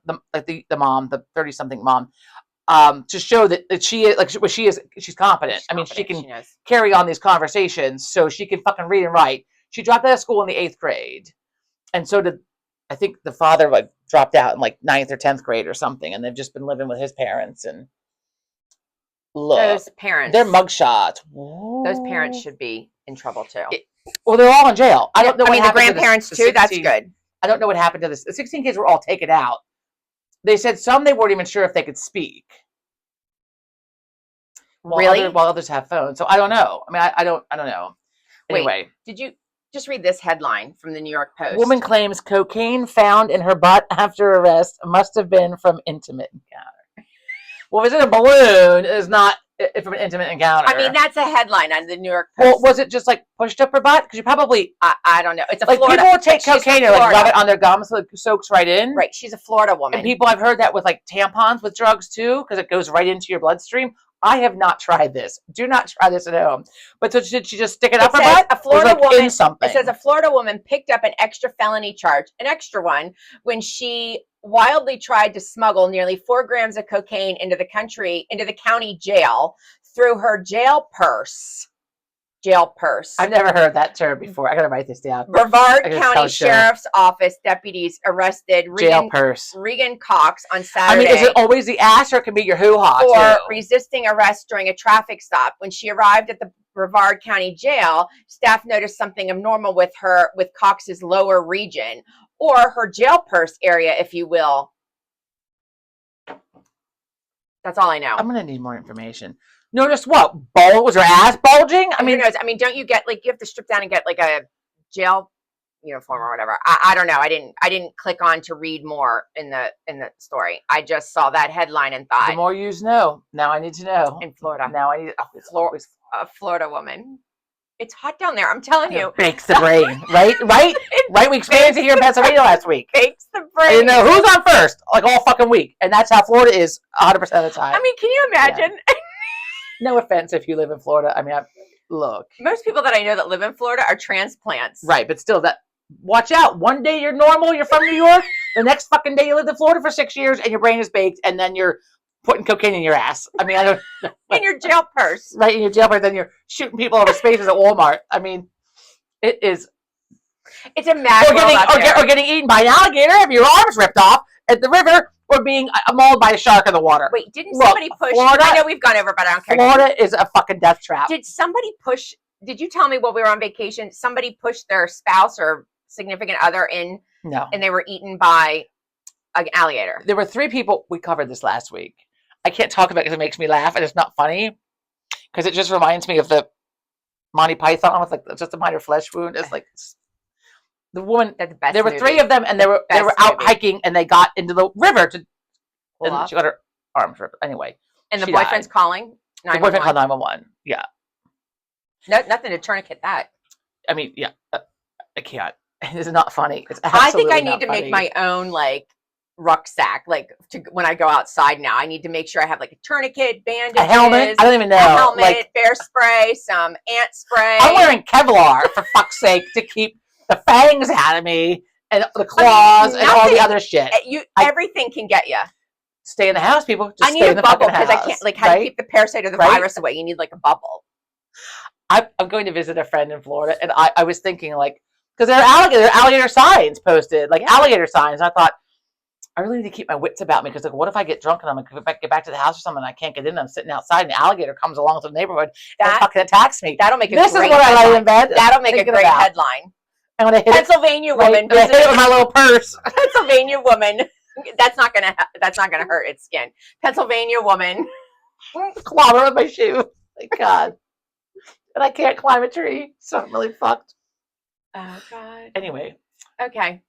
[SPEAKER 1] mom, the 30-something mom, to show that she is she's competent. She can carry on these conversations, so she can fucking read and write. She dropped out of school in the 8th grade, and so did I think the father like dropped out in like 9th or 10th grade or something, and they've just been living with his parents. And look,
[SPEAKER 2] Those parents,
[SPEAKER 1] they're mugshots.
[SPEAKER 2] those parents should be in trouble too.
[SPEAKER 1] Well, they're all in jail. I don't know.
[SPEAKER 2] I mean,
[SPEAKER 1] what
[SPEAKER 2] the
[SPEAKER 1] happened
[SPEAKER 2] grandparents
[SPEAKER 1] to
[SPEAKER 2] too. That's
[SPEAKER 1] 16
[SPEAKER 2] good.
[SPEAKER 1] I don't know what happened to this. The 16 kids were all taken out. They said some they weren't even sure if they could speak.
[SPEAKER 2] Really?
[SPEAKER 1] While others have phones. So I don't know. I mean, I don't know. Anyway.
[SPEAKER 2] Wait, did you just read this headline from the New York Post?
[SPEAKER 1] Woman claims cocaine found in her butt after arrest must have been from intimate encounter. Well, if it's in a balloon, it's not from an intimate encounter.
[SPEAKER 2] I mean, that's a headline on the New York Post.
[SPEAKER 1] Well, was it just like pushed up her butt? Because you probably
[SPEAKER 2] I don't know. It's a
[SPEAKER 1] like
[SPEAKER 2] Florida.
[SPEAKER 1] people will take cocaine and like rub it on their gums so it soaks right in.
[SPEAKER 2] Right. She's a Florida woman.
[SPEAKER 1] And people, I've heard that with like tampons with drugs too, because it goes right into your bloodstream. I have not tried this. Do not try this at home. But so did she just stick it up her butt?
[SPEAKER 2] A Florida woman.
[SPEAKER 1] In something.
[SPEAKER 2] It says a Florida woman picked up an extra felony charge, an extra one, when she wildly tried to smuggle nearly 4 grams of cocaine into the county jail through her jail purse.
[SPEAKER 1] I've never heard that term before. I gotta write this down.
[SPEAKER 2] Brevard County Sheriff's Office deputies arrested Regan Cox on Saturday.
[SPEAKER 1] I mean, is it always the ass, or it can be your hoo-ha
[SPEAKER 2] for
[SPEAKER 1] too?
[SPEAKER 2] resisting arrest during a traffic stop? When she arrived at the Brevard County Jail, staff noticed something abnormal with Cox's lower region, or her jail purse area, if you will. That's all I know.
[SPEAKER 1] I'm gonna need more information. Notice what? Was her ass bulging? I mean,
[SPEAKER 2] who knows? I mean, don't you get like you have to strip down and get like a jail uniform or whatever? I don't know. I didn't click on to read more in the story. I just saw that headline and thought.
[SPEAKER 1] The more you know. Now I need to know.
[SPEAKER 2] In Florida.
[SPEAKER 1] Now I need
[SPEAKER 2] a Florida woman. It's hot down there. I'm telling you.
[SPEAKER 1] It bakes the brain, right? Right. We experienced it here in Pennsylvania last week.
[SPEAKER 2] Bakes the brain.
[SPEAKER 1] And you know who's on first, like all fucking week, and that's how Florida is 100% of the time.
[SPEAKER 2] I mean, can you imagine? Yeah.
[SPEAKER 1] No offense if you live in Florida. I mean, look.
[SPEAKER 2] Most people that I know that live in Florida are transplants.
[SPEAKER 1] Right, but still, watch out. One day you're normal, you're from New York. The next fucking day you lived in Florida for 6 years, and your brain is baked, and then you're putting cocaine in your ass. I mean, I don't.
[SPEAKER 2] In your jail purse.
[SPEAKER 1] Right, in your jail purse. Then you're shooting people over spaces at Walmart. I mean, it is.
[SPEAKER 2] It's a mad world
[SPEAKER 1] or getting eaten by an alligator, have your arms ripped off at the river, or being mauled by a shark in the water.
[SPEAKER 2] Wait, somebody push?
[SPEAKER 1] Florida,
[SPEAKER 2] I know we've gone over, but I don't care.
[SPEAKER 1] Florida is a fucking death trap.
[SPEAKER 2] Did somebody push? Did you tell me while we were on vacation, somebody pushed their spouse or significant other in?
[SPEAKER 1] No.
[SPEAKER 2] And they were eaten by an alligator.
[SPEAKER 1] There were 3 people. We covered this last week. I can't talk about it because it makes me laugh, and it's not funny because it just reminds me of the Monty Python with like just a minor flesh wound. It's like the woman.
[SPEAKER 2] That's the best.
[SPEAKER 1] There were 3 of them, and they were out hiking, and they got into the river and she got her arms ripped. Anyway,
[SPEAKER 2] and the boyfriend's calling 911.
[SPEAKER 1] The boyfriend called 911. Yeah.
[SPEAKER 2] No, nothing to tourniquet that.
[SPEAKER 1] I mean, yeah, I can't. It's not funny. It's
[SPEAKER 2] I think I need to make my own like rucksack, like when I go outside now. I need to make sure I have like a tourniquet, bandages,
[SPEAKER 1] a helmet. I don't even know.
[SPEAKER 2] A helmet, like, bear spray, some ant spray.
[SPEAKER 1] I'm wearing Kevlar for fuck's sake to keep the fangs out of me and the claws and all the other shit.
[SPEAKER 2] Everything can get you.
[SPEAKER 1] Stay in the house, people.
[SPEAKER 2] I need a bubble because I can't. Like, how do you keep the parasite or the virus away? You need like a bubble.
[SPEAKER 1] I'm going to visit a friend in Florida, and I was thinking like, because there are alligator signs posted, like alligator signs. I thought I really need to keep my wits about me because like, what if I get drunk and I'm gonna get back to the house or something and I can't get in? I'm sitting outside and the alligator comes along to the neighborhood and fucking attacks me.
[SPEAKER 2] That'll make
[SPEAKER 1] this is what I lay in bed.
[SPEAKER 2] That'll make a great headline.
[SPEAKER 1] I'm gonna hit
[SPEAKER 2] Pennsylvania woman.
[SPEAKER 1] Hit it with my little purse.
[SPEAKER 2] Pennsylvania woman. That's not gonna hurt its skin. Pennsylvania woman.
[SPEAKER 1] Clobber with my shoe. My God. And I can't climb a tree, so I'm really fucked.
[SPEAKER 2] Oh God.
[SPEAKER 1] Anyway.
[SPEAKER 2] Okay.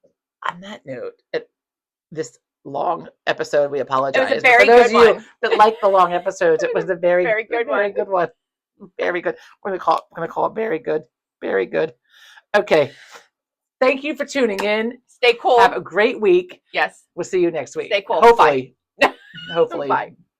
[SPEAKER 1] On that note, this long episode, we apologize.
[SPEAKER 2] It was a very good one. For those of you
[SPEAKER 1] that like the long episodes, it was a very
[SPEAKER 2] good one.
[SPEAKER 1] Very good one. Very good. We're gonna call it very good. Very good. Okay. Thank you for tuning in.
[SPEAKER 2] Stay cool.
[SPEAKER 1] Have a great week.
[SPEAKER 2] Yes.
[SPEAKER 1] We'll see you next week.
[SPEAKER 2] Stay cool.
[SPEAKER 1] Hopefully. Hopefully.
[SPEAKER 2] Bye.